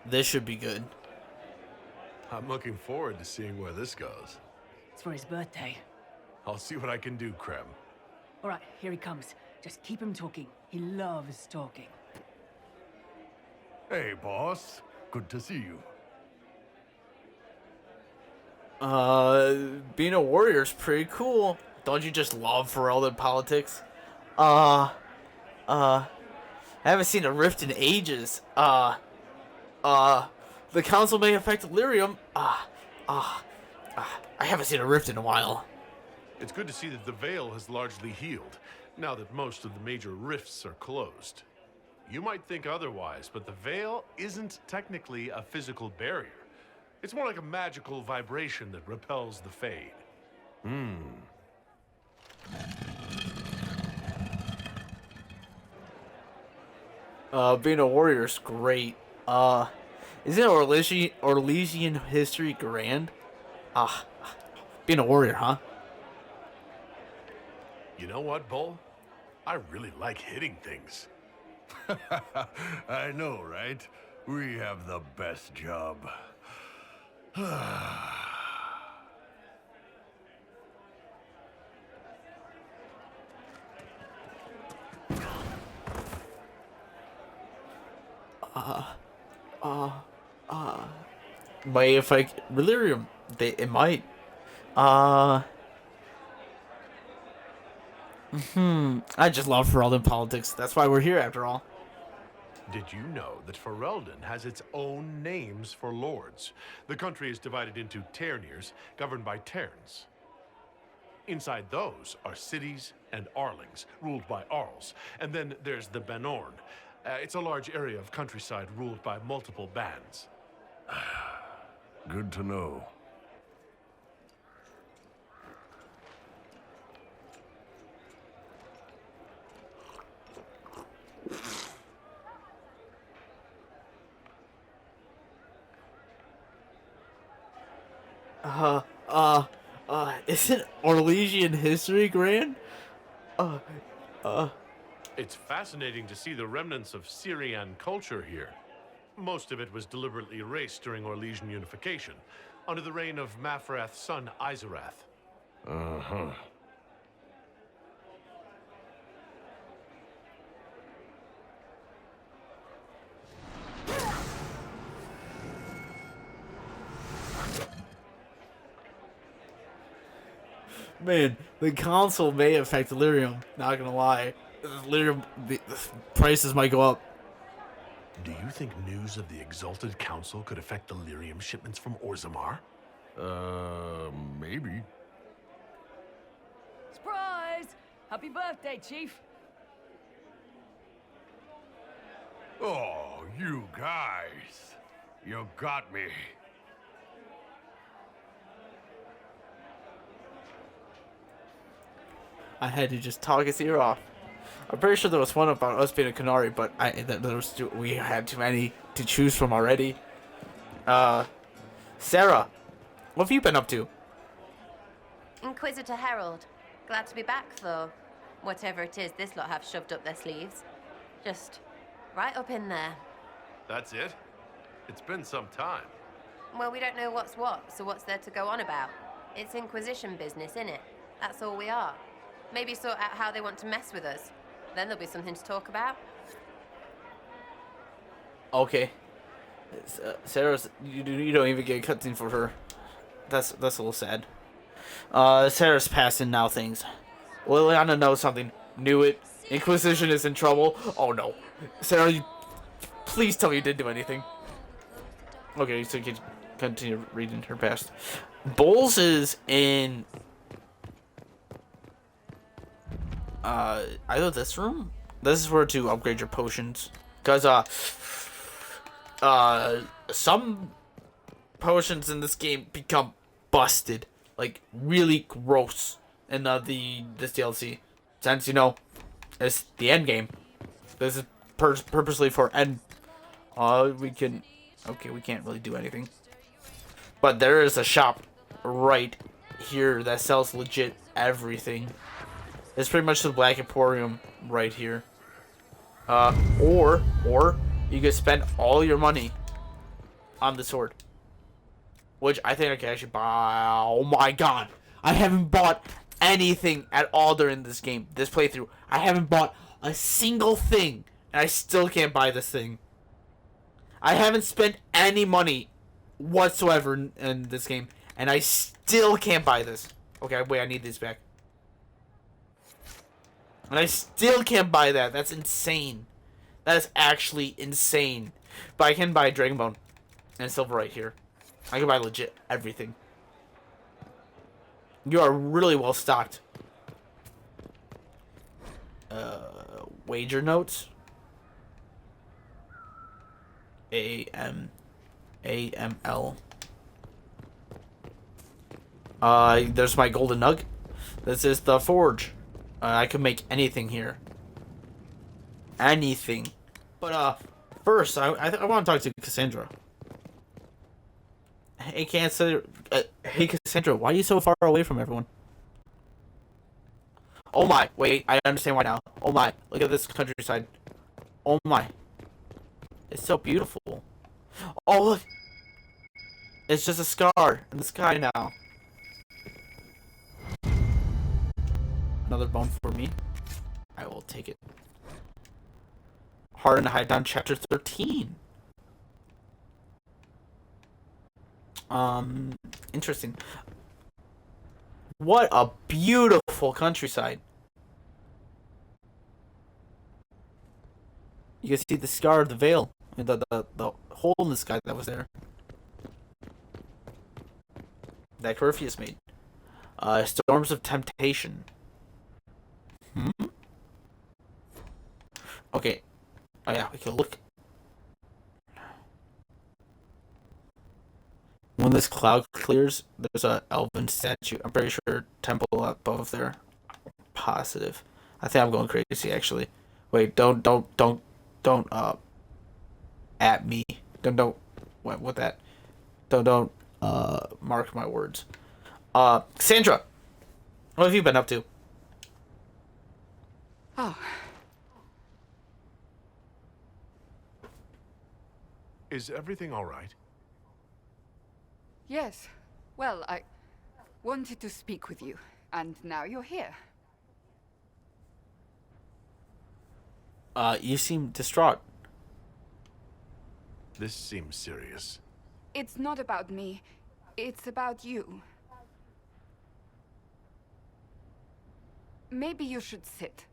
C: This should be good.
A: I'm looking forward to seeing where this goes.
T: It's for his birthday.
A: I'll see what I can do, Krem.
T: All right, here he comes. Just keep him talking. He loves talking.
H: Hey, boss. Good to see you.
C: Being a warrior is pretty cool. Don't you just love Ferelden politics? I haven't seen a rift in ages. The council may affect Lyrium. I haven't seen a rift in a while.
A: It's good to see that the Veil has largely healed, now that most of the major rifts are closed. You might think otherwise, but the Veil isn't technically a physical barrier. It's more like a magical vibration that repels the Fade.
C: Being a warrior is great. Isn't Orlesian history grand? Being a warrior, huh?
A: You know what, Bull? I really like hitting things.
H: I know, right? We have the best job.
C: Might affect Delirium. It might. I just love Ferelden politics. That's why we're here, after all.
A: Did you know that Ferelden has its own names for lords? The country is divided into Ternirs, governed by Terns. Inside those are cities and Arlings, ruled by Arls. And then there's the Banorn. It's a large area of countryside ruled by multiple bands.
H: Good to know.
C: Isn't Orlesian history grand?
A: It's fascinating to see the remnants of Syrian culture here. Most of it was deliberately erased during Orlesian unification, under the reign of Mafrath's son Izarath.
C: Man, the console may affect Delirium. Not gonna lie, Delirium, the prices might go up.
A: Do you think news of the Exalted Council could affect the lyrium shipments from Orzammar?
H: Maybe.
T: Surprise! Happy birthday, Chief!
H: Oh, you guys. You got me.
C: I had to just talk his ear off. I'm pretty sure there was one about us being a Canary, but we had too many to choose from already. Sarah, what have you been up to?
J: Inquisitor Herald. Glad to be back, though. Whatever it is this lot have shoved up their sleeves. Just right up in there.
A: That's it? It's been some time.
J: Well, we don't know what's what, so what's there to go on about? It's Inquisition business, innit? That's all we are. Maybe sort out how they want to mess with us. Then there'll be something to talk about.
C: Okay. Sarah's... You don't even get a cutscene for her. That's a little sad. Sarah's passing now things. Leliana knows something. Knew it. Inquisition is in trouble. Oh no. Sarah, please tell me you didn't do anything. Okay, so you can continue reading her past. Bowles is in... either this room? This is where to upgrade your potions. Because, some potions in this game become busted. Like, really gross in this DLC. Since, you know, it's the end game. This is purposely for end. We can... Okay, we can't really do anything. But there is a shop right here that sells legit everything. It's pretty much the Black Emporium right here. Or you could spend all your money on the sword. Which I think I can actually buy. Oh my god. I haven't bought anything at all during this game. This playthrough. I haven't bought a single thing. And I still can't buy this thing. I haven't spent any money whatsoever in this game. And I still can't buy this. Okay, wait, I need these back. And I still can't buy that. That's insane. That is actually insane. But I can buy Dragon Bone and Silver right here. I can buy legit everything. You are really well stocked. Wager notes. AML. There's my golden nug. This is the forge. I can make anything here. Anything. But first I want to talk to Cassandra. Hey Cassandra, why are you so far away from everyone? Oh my, wait, I understand why now. Oh my, look at this countryside. Oh my. It's so beautiful. Oh look. It's just a scar in the sky now. Another bone for me. I will take it. Hard and Hide Down Chapter 13. Interesting. What a beautiful countryside. You can see the scar of the veil. The hole in the sky that was there. That Curfeus made. Storms of Temptation. Okay. Oh yeah, we can look. When this cloud clears, there's a elven statue. I'm pretty sure temple above there. Positive. I think I'm going crazy actually. Wait, don't at me. Don't what that? Don't mark my words. Sandra, what have you been up to?
B: Oh.
A: Is everything all right?
B: Yes. Well, I wanted to speak with you, and now you're here.
C: You seem distraught.
A: This seems serious.
B: It's not about me. It's about you. Maybe you should sit.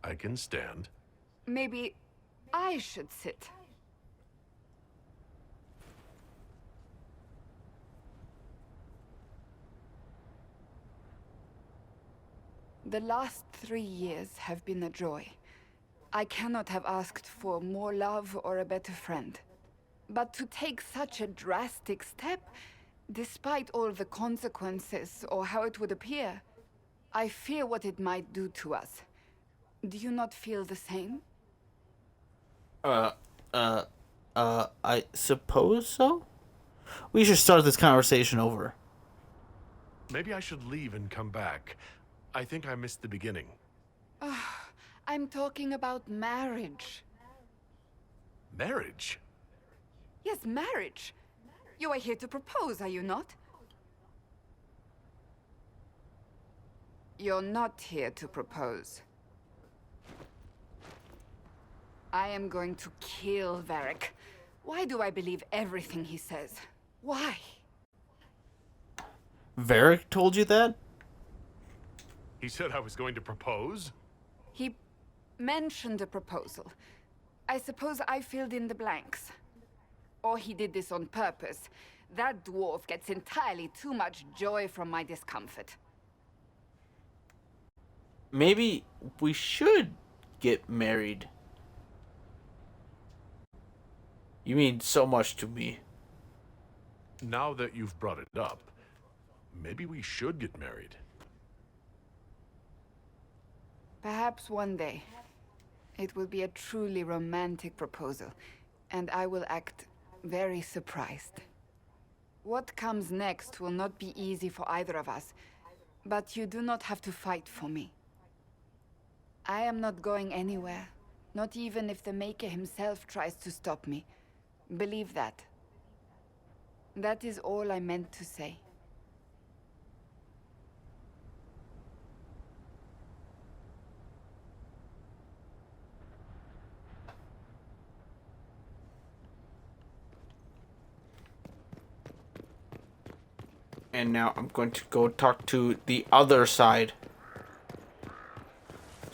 A: I can stand.
B: Maybe I should sit. The last 3 years have been a joy. I cannot have asked for more love or a better friend. But to take such a drastic step, despite all the consequences or how it would appear, I fear what it might do to us. Do you not feel the same?
C: I suppose so? We should start this conversation over.
A: Maybe I should leave and come back. I think I missed the beginning.
B: I'm talking about marriage.
A: Marriage?
B: Yes, marriage. You are here to propose, are you not? You're not here to propose. I am going to kill Varric. Why do I believe everything he says? Why?
C: Varric told you that?
A: He said I was going to propose?
B: He mentioned a proposal. I suppose I filled in the blanks. Or he did this on purpose. That dwarf gets entirely too much joy from my discomfort.
C: Maybe we should get married. You mean so much to me.
A: Now that you've brought it up, maybe we should get married.
B: Perhaps one day. It will be a truly romantic proposal, and I will act very surprised. What comes next will not be easy for either of us, but you do not have to fight for me. I am not going anywhere, not even if the Maker himself tries to stop me. Believe that. That is all I meant to say.
C: And now I'm going to go talk to the other side.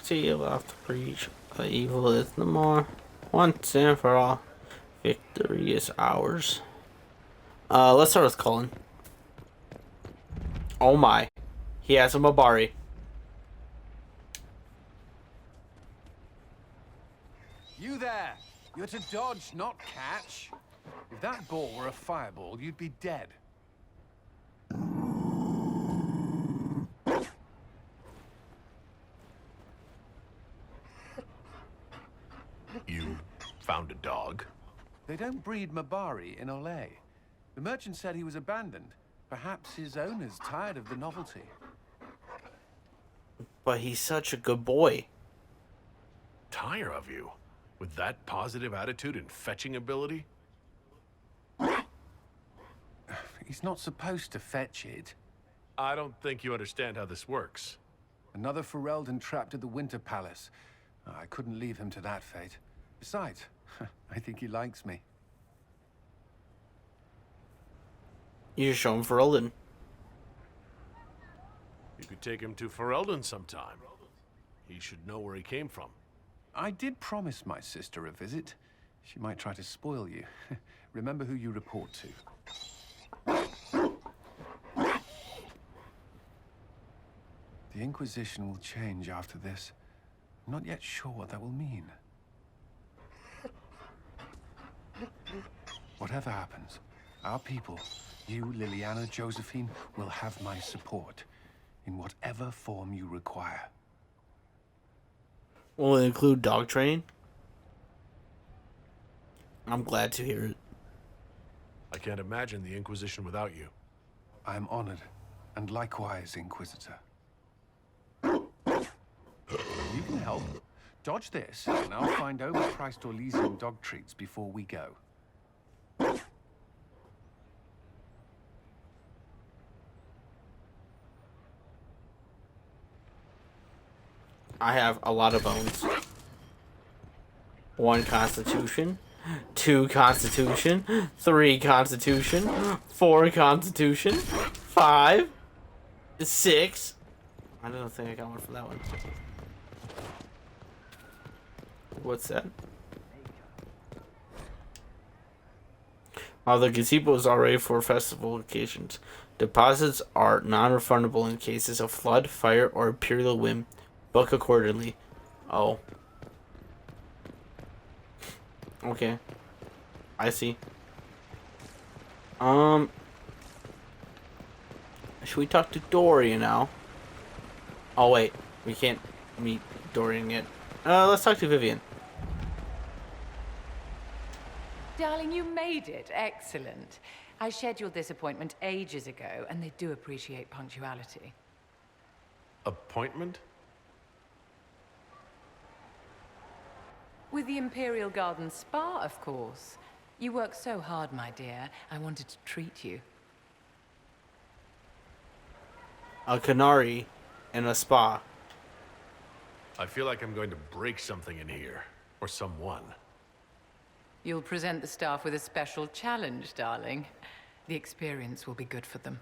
C: See, you'll have to preach. The evil is no more. Once and for all. Victory is ours. Let's start with Cullen. Oh my. He has a Mabari.
U: You there! You're to dodge, not catch. If that ball were a fireball, you'd be dead.
A: You found a dog?
U: They don't breed Mabari in Olay. The merchant said he was abandoned. Perhaps his owner's tired of the novelty.
C: But he's such a good boy.
A: Tire of you? With that positive attitude and fetching ability?
U: He's not supposed to fetch it.
A: I don't think you understand how this works.
U: Another Ferelden trapped at the Winter Palace. I couldn't leave him to that fate. Besides, I think he likes me.
C: You should show him Ferelden.
A: You could take him to Ferelden sometime. He should know where he came from.
U: I did promise my sister a visit. She might try to spoil you. Remember who you report to. The Inquisition will change after this. I'm not yet sure what that will mean. Whatever happens, our people, you, Leliana, Josephine, will have my support in whatever form you require.
C: Will it include dog training? I'm glad to hear it.
A: I can't imagine the Inquisition without you.
U: I am honored, and likewise, Inquisitor. You can help. Dodge this, and I'll find overpriced Orlesian dog treats before we go.
C: I have a lot of bones. 1 constitution, 2 constitution, 3 constitution, 4 constitution, 5, 6. I don't think I got one for that one. What's that? While the gazebo is already for festival occasions, deposits are non-refundable in cases of flood, fire, or imperial whim. Book accordingly. Oh. Okay. I see. Should we talk to Doria now? Oh wait, we can't meet Dorian yet. Let's talk to Vivianne.
G: Darling, you made it. Excellent. I scheduled this appointment ages ago, and they do appreciate punctuality.
A: Appointment?
G: With the Imperial Garden Spa, of course. You work so hard, my dear. I wanted to treat you.
C: A canary and a spa.
A: I feel like I'm going to break something in here. Or someone.
G: You'll present the staff with a special challenge, darling. The experience will be good for them.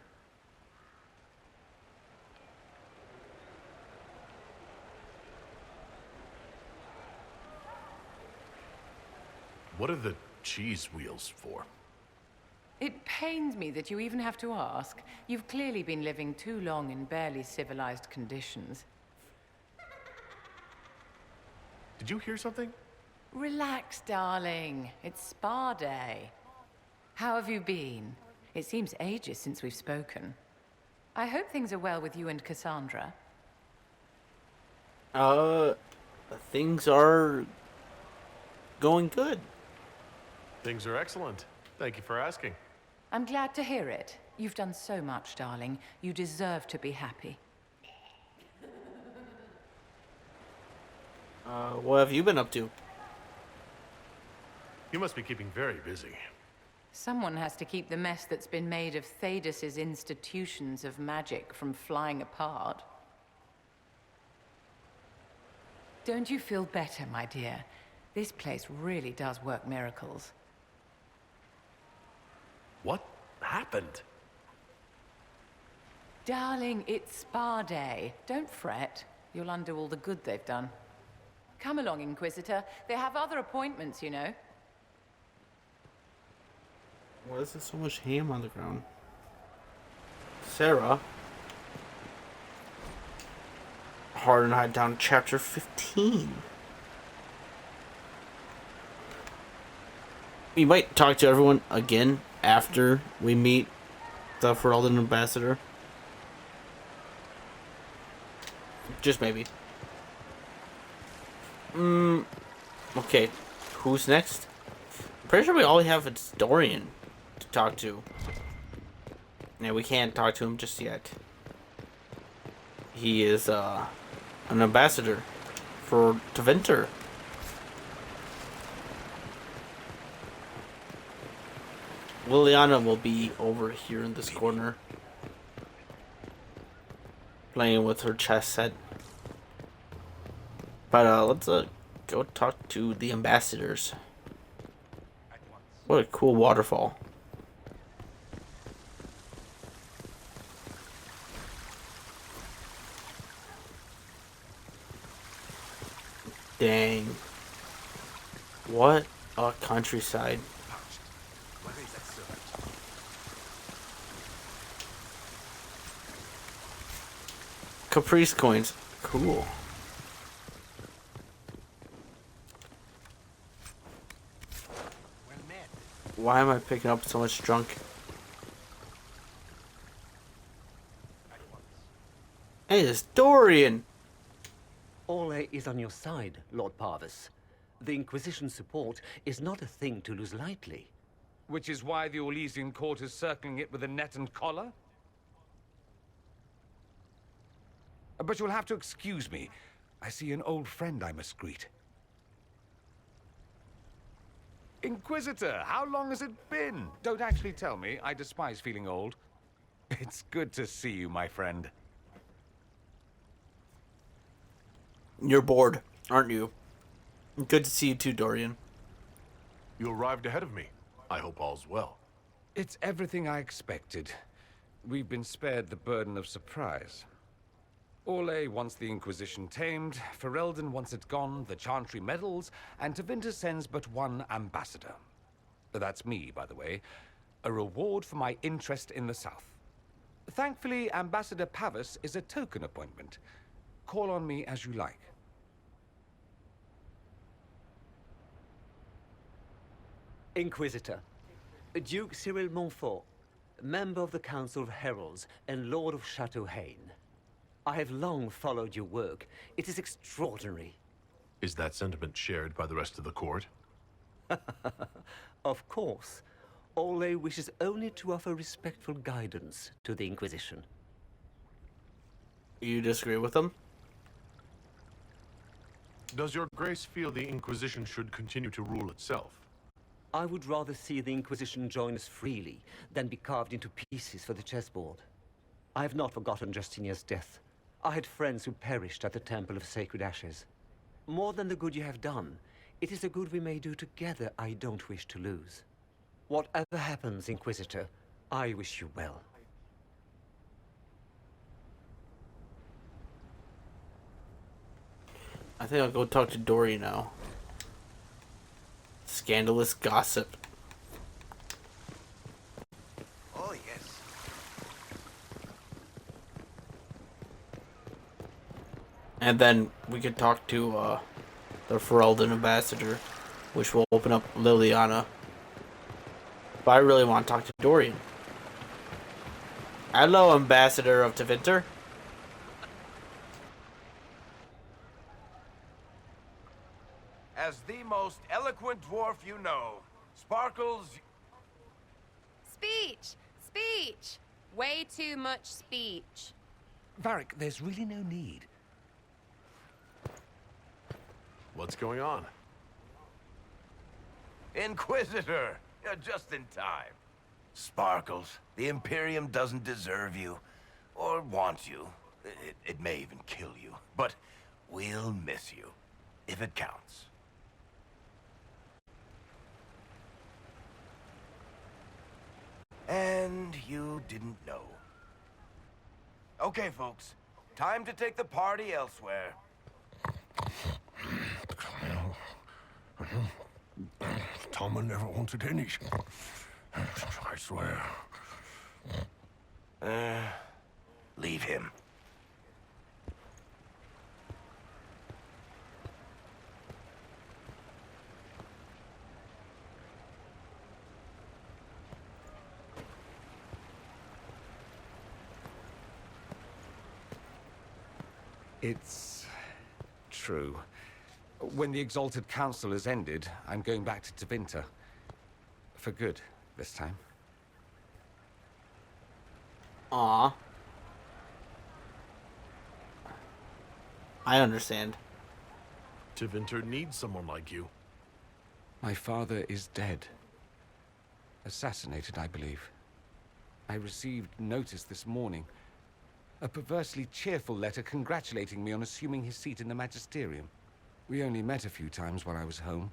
A: What are the cheese wheels for?
G: It pains me that you even have to ask. You've clearly been living too long in barely civilized conditions.
A: Did you hear something?
G: Relax, darling. It's spa day. How have you been? It seems ages since we've spoken. I hope things are well with you and Cassandra.
C: Things are going good.
A: Things are excellent. Thank you for asking.
G: I'm glad to hear it. You've done so much, darling. You deserve to be happy.
C: What have you been up to?
A: You must be keeping very busy.
G: Someone has to keep the mess that's been made of Thaddeus's institutions of magic from flying apart. Don't you feel better, my dear? This place really does work miracles.
A: What happened?
G: Darling, it's spa day. Don't fret. You'll undo all the good they've done. Come along, Inquisitor. They have other appointments, you know.
C: Why is there so much ham on the ground? Sarah. Hard and Hide Down, Chapter 15. We might talk to everyone again after we meet the Ferelden Ambassador. Just maybe. Okay. Who's next? Pretty sure we all have it's Dorian to talk to. Yeah, we can't talk to him just yet. He is an ambassador for Tevinter. Leliana will be over here in this corner, playing with her chess set. But let's go talk to the ambassadors. What a cool waterfall. Dang. What a countryside. Caprice coins. Cool. Why am I picking up so much junk? Hey, it's Dorian!
R: Ole is on your side, Lord Parvis. The Inquisition support is not a thing to lose lightly.
E: Which is why the Orlesian court is circling it with a net and collar? But you'll have to excuse me. I see an old friend I must greet. Inquisitor, how long has it been? Don't actually tell me. I despise feeling old. It's good to see you, my friend.
C: You're bored, aren't you? Good to see you too, Dorian.
A: You arrived ahead of me. I hope all's well.
E: It's everything I expected. We've been spared the burden of surprise. Ole wants the Inquisition tamed, Ferelden wants it gone, the Chantry meddles, and Tevinter sends but one ambassador. That's me, by the way. A reward for my interest in the South. Thankfully, Ambassador Pavis is a token appointment. Call on me as you like.
R: Inquisitor, Duke Cyril Montfort, member of the Council of Heralds and Lord of Chateau Haine. I have long followed your work. It is extraordinary.
A: Is that sentiment shared by the rest of the court?
R: Of course. Ole wishes only to offer respectful guidance to the Inquisition.
C: You disagree with them?
A: Does your grace feel the Inquisition should continue to rule itself?
R: I would rather see the Inquisition join us freely than be carved into pieces for the chessboard. I have not forgotten Justinia's death. I had friends who perished at the Temple of Sacred Ashes. More than the good you have done, it is a good we may do together I don't wish to lose. Whatever happens, Inquisitor, I wish you well.
C: I think I'll go talk to Dory now. Scandalous gossip.
D: Oh, yes.
C: And then we could talk to the Ferelden ambassador, which will open up Leliana. But I really want to talk to Dorian. Hello, Ambassador of Tevinter.
D: As the most eloquent dwarf you know, Sparkles...
J: Speech! Speech! Way too much speech.
N: Varric, there's really no need.
A: What's going on?
D: Inquisitor! You're just in time. Sparkles, the Imperium doesn't deserve you, or want you. It may even kill you, but we'll miss you, if it counts. And you didn't know. Okay, folks. Time to take the party elsewhere.
H: Tama never wanted any. I swear.
D: Leave him.
E: It's true. When the Exalted Council has ended, I'm going back to Tevinter. For good, this time.
C: Aw. I understand.
A: Tevinter needs someone like you.
E: My father is dead. Assassinated, I believe. I received notice this morning. A perversely cheerful letter congratulating me on assuming his seat in the Magisterium. We only met a few times while I was home.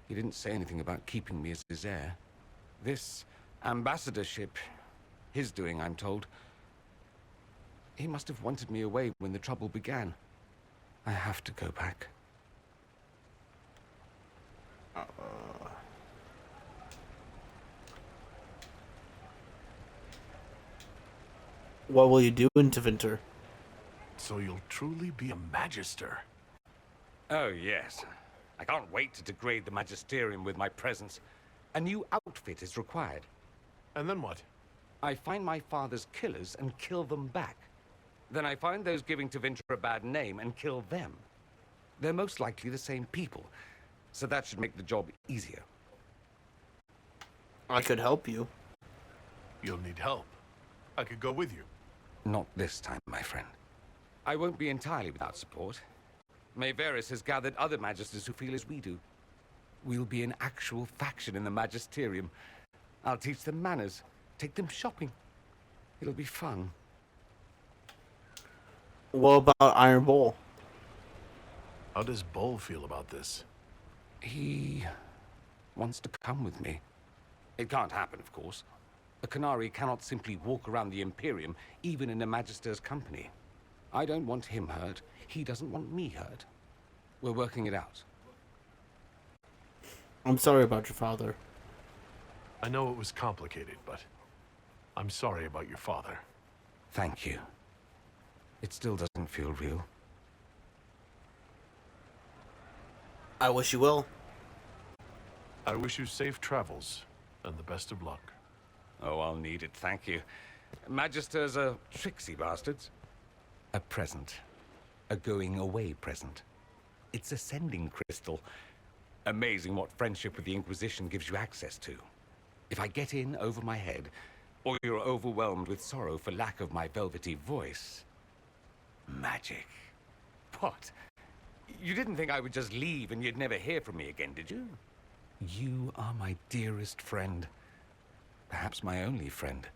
E: He didn't say anything about keeping me as his heir. This ambassadorship, his doing, I'm told. He must have wanted me away when the trouble began. I have to go back.
C: What will you do in Tevinter?
A: So you'll truly be a magister.
E: Oh, yes. I can't wait to degrade the Magisterium with my presence. A new outfit is required.
A: And then what?
E: I find my father's killers and kill them back. Then I find those giving Tevinter a bad name and kill them. They're most likely the same people, so that should make the job easier.
C: I could help you.
A: You'll need help. I could go with you.
E: Not this time, my friend. I won't be entirely without support. Maevaris has gathered other magisters who feel as we do. We'll be an actual faction in the Magisterium. I'll teach them manners, take them shopping. It'll be fun.
C: What about Iron Bull?
A: How does Bull feel about this?
E: He wants to come with me. It can't happen, of course. A Canary cannot simply walk around the Imperium, even in a Magister's company. I don't want him hurt. He doesn't want me hurt. We're working it out.
C: I'm sorry about your father.
A: I know it was complicated, but I'm sorry about your father.
E: Thank you. It still doesn't feel real.
C: I wish you well.
A: I wish you safe travels and the best of luck.
E: Oh, I'll need it, thank you. Magisters are tricksy bastards. A present. A going-away present. It's a sending crystal. Amazing what friendship with the Inquisition gives you access to. If I get in over my head, or you're overwhelmed with sorrow for lack of my velvety voice... Magic. What? You didn't think I would just leave and you'd never hear from me again, did you? You are my dearest friend. Perhaps my only friend.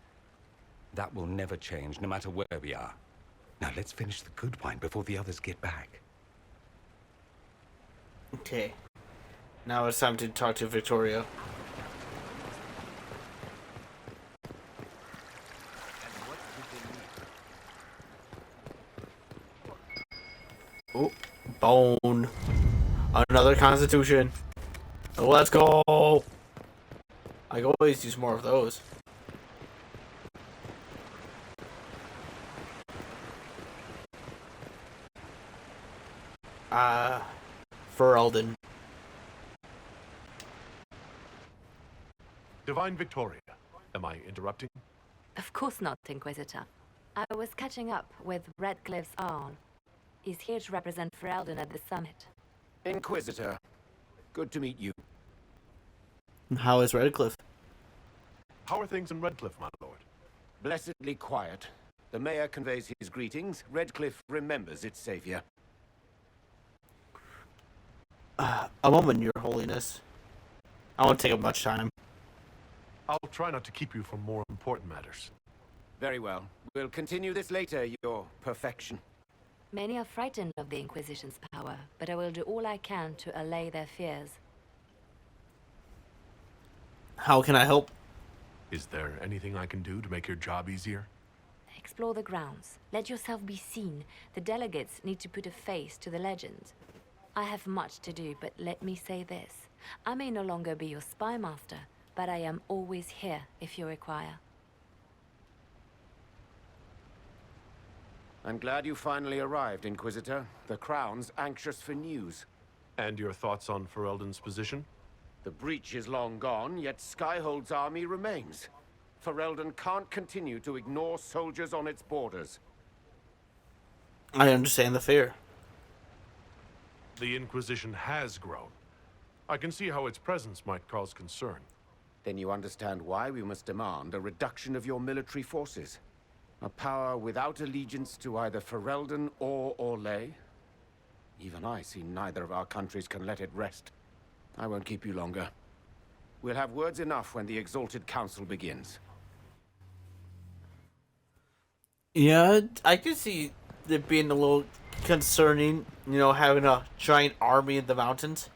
E: That will never change, no matter where we are. Now let's finish the good wine before the others get back.
C: Okay. Now it's time to talk to Victoria. Oh, bone. Another constitution. Let's go. I can always use more of those. Ferelden.
A: Divine Victoria, am I interrupting?
K: Of course not, Inquisitor. I was catching up with Redcliffe's Arn. He's here to represent Ferelden at the summit.
F: Inquisitor, good to meet you.
C: How is Redcliffe?
A: How are things in Redcliffe, my lord?
F: Blessedly quiet. The mayor conveys his greetings. Redcliffe remembers its savior.
C: A moment, Your Holiness. I won't take up much time.
A: I'll try not to keep you from more important matters.
F: Very well. We'll continue this later, Your Perfection.
K: Many are frightened of the Inquisition's power, but I will do all I can to allay their fears.
C: How can I help?
A: Is there anything I can do to make your job easier?
K: Explore the grounds. Let yourself be seen. The delegates need to put a face to the legend. I have much to do, but let me say this. I may no longer be your spymaster, but I am always here if you require.
F: I'm glad you finally arrived, Inquisitor. The Crown's anxious for news.
A: And your thoughts on Ferelden's position?
F: The breach is long gone, yet Skyhold's army remains. Ferelden can't continue to ignore soldiers on its borders.
C: I understand the fear.
A: The Inquisition has grown. I can see how its presence might cause concern.
F: Then you understand why we must demand a reduction of your military forces. A power without allegiance to either Ferelden or Orlais. Even I see neither of our countries can let it rest. I won't keep you longer. We'll have words enough when the Exalted Council begins.
C: Yeah, I can see it being a little concerning, you know, having a giant army in the mountains.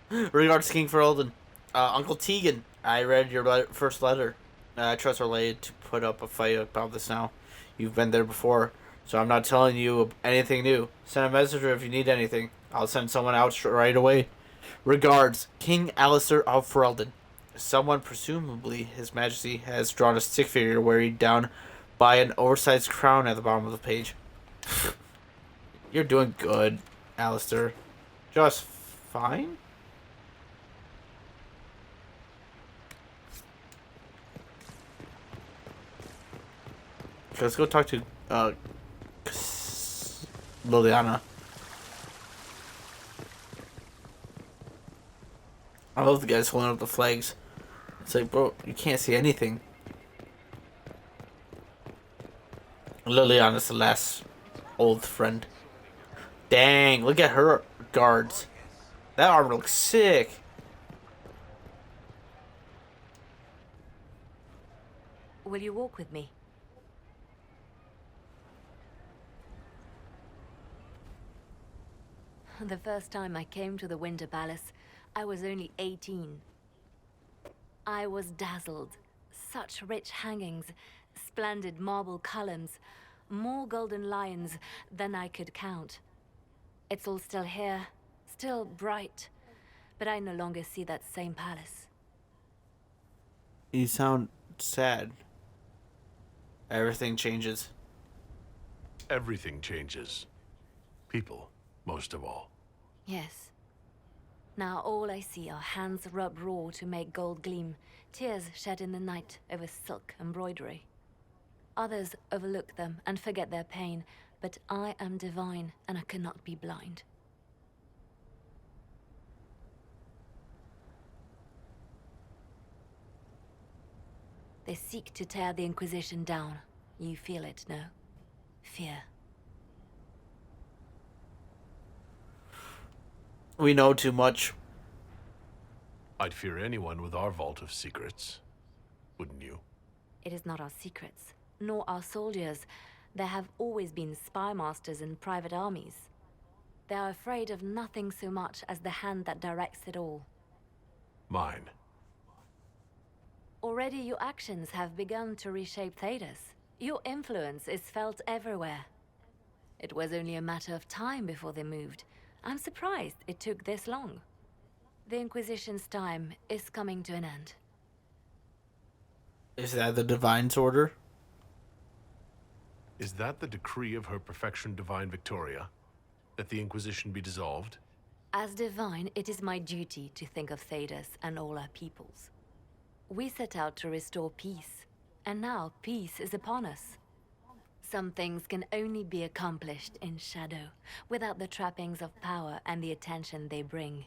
C: Regards to King Ferelden. Uncle Tegan, I read your first letter. I trust Orlais to put up a fight about this now. You've been there before, so I'm not telling you anything new. Send a messenger if you need anything. I'll send someone out right away. Regards, King Alistair of Ferelden. Someone, presumably His Majesty, has drawn a stick figure weighed down by an oversized crown at the bottom of the page. You're doing good, Alistair. Just fine? Let's go talk to Leliana. I love the guys holding up the flags. It's like, bro, you can't see anything. Leliana's the last old friend. Dang, look at her guards. That armor looks sick.
K: Will you walk with me? The first time I came to the Winter Palace, I was only 18. I was dazzled. Such rich hangings, splendid marble columns, more golden lions than I could count. It's all still here, still bright, but I no longer see that same palace.
C: You sound sad. Everything changes.
A: Everything changes. People, most of all.
K: Yes. Now all I see are hands rubbed raw to make gold gleam, tears shed in the night over silk embroidery. Others overlook them and forget their pain,
O: but I am divine and I cannot be blind. They seek to tear the Inquisition down. You feel it, no? Fear.
C: We know too much.
A: I'd fear anyone with our vault of secrets. Wouldn't you?
O: It is not our secrets, nor our soldiers. There have always been spymasters and private armies. They are afraid of nothing so much as the hand that directs it all.
A: Mine.
O: Already your actions have begun to reshape Thedas. Your influence is felt everywhere. It was only a matter of time before they moved. I'm surprised it took this long. The Inquisition's time is coming to an end.
C: Is that the Divine's order?
A: Is that the decree of Her Perfection Divine Victoria? That the Inquisition be dissolved?
O: As Divine, it is my duty to think of Thedas and all our peoples. We set out to restore peace, and now peace is upon us. Some things can only be accomplished in shadow, without the trappings of power and the attention they bring.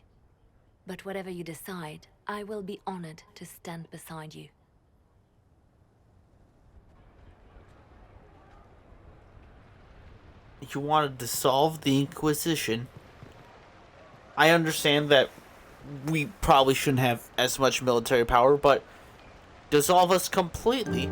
O: But whatever you decide, I will be honored to stand beside you.
C: You wanted to dissolve the Inquisition. I understand that we probably shouldn't have as much military power, but dissolve us completely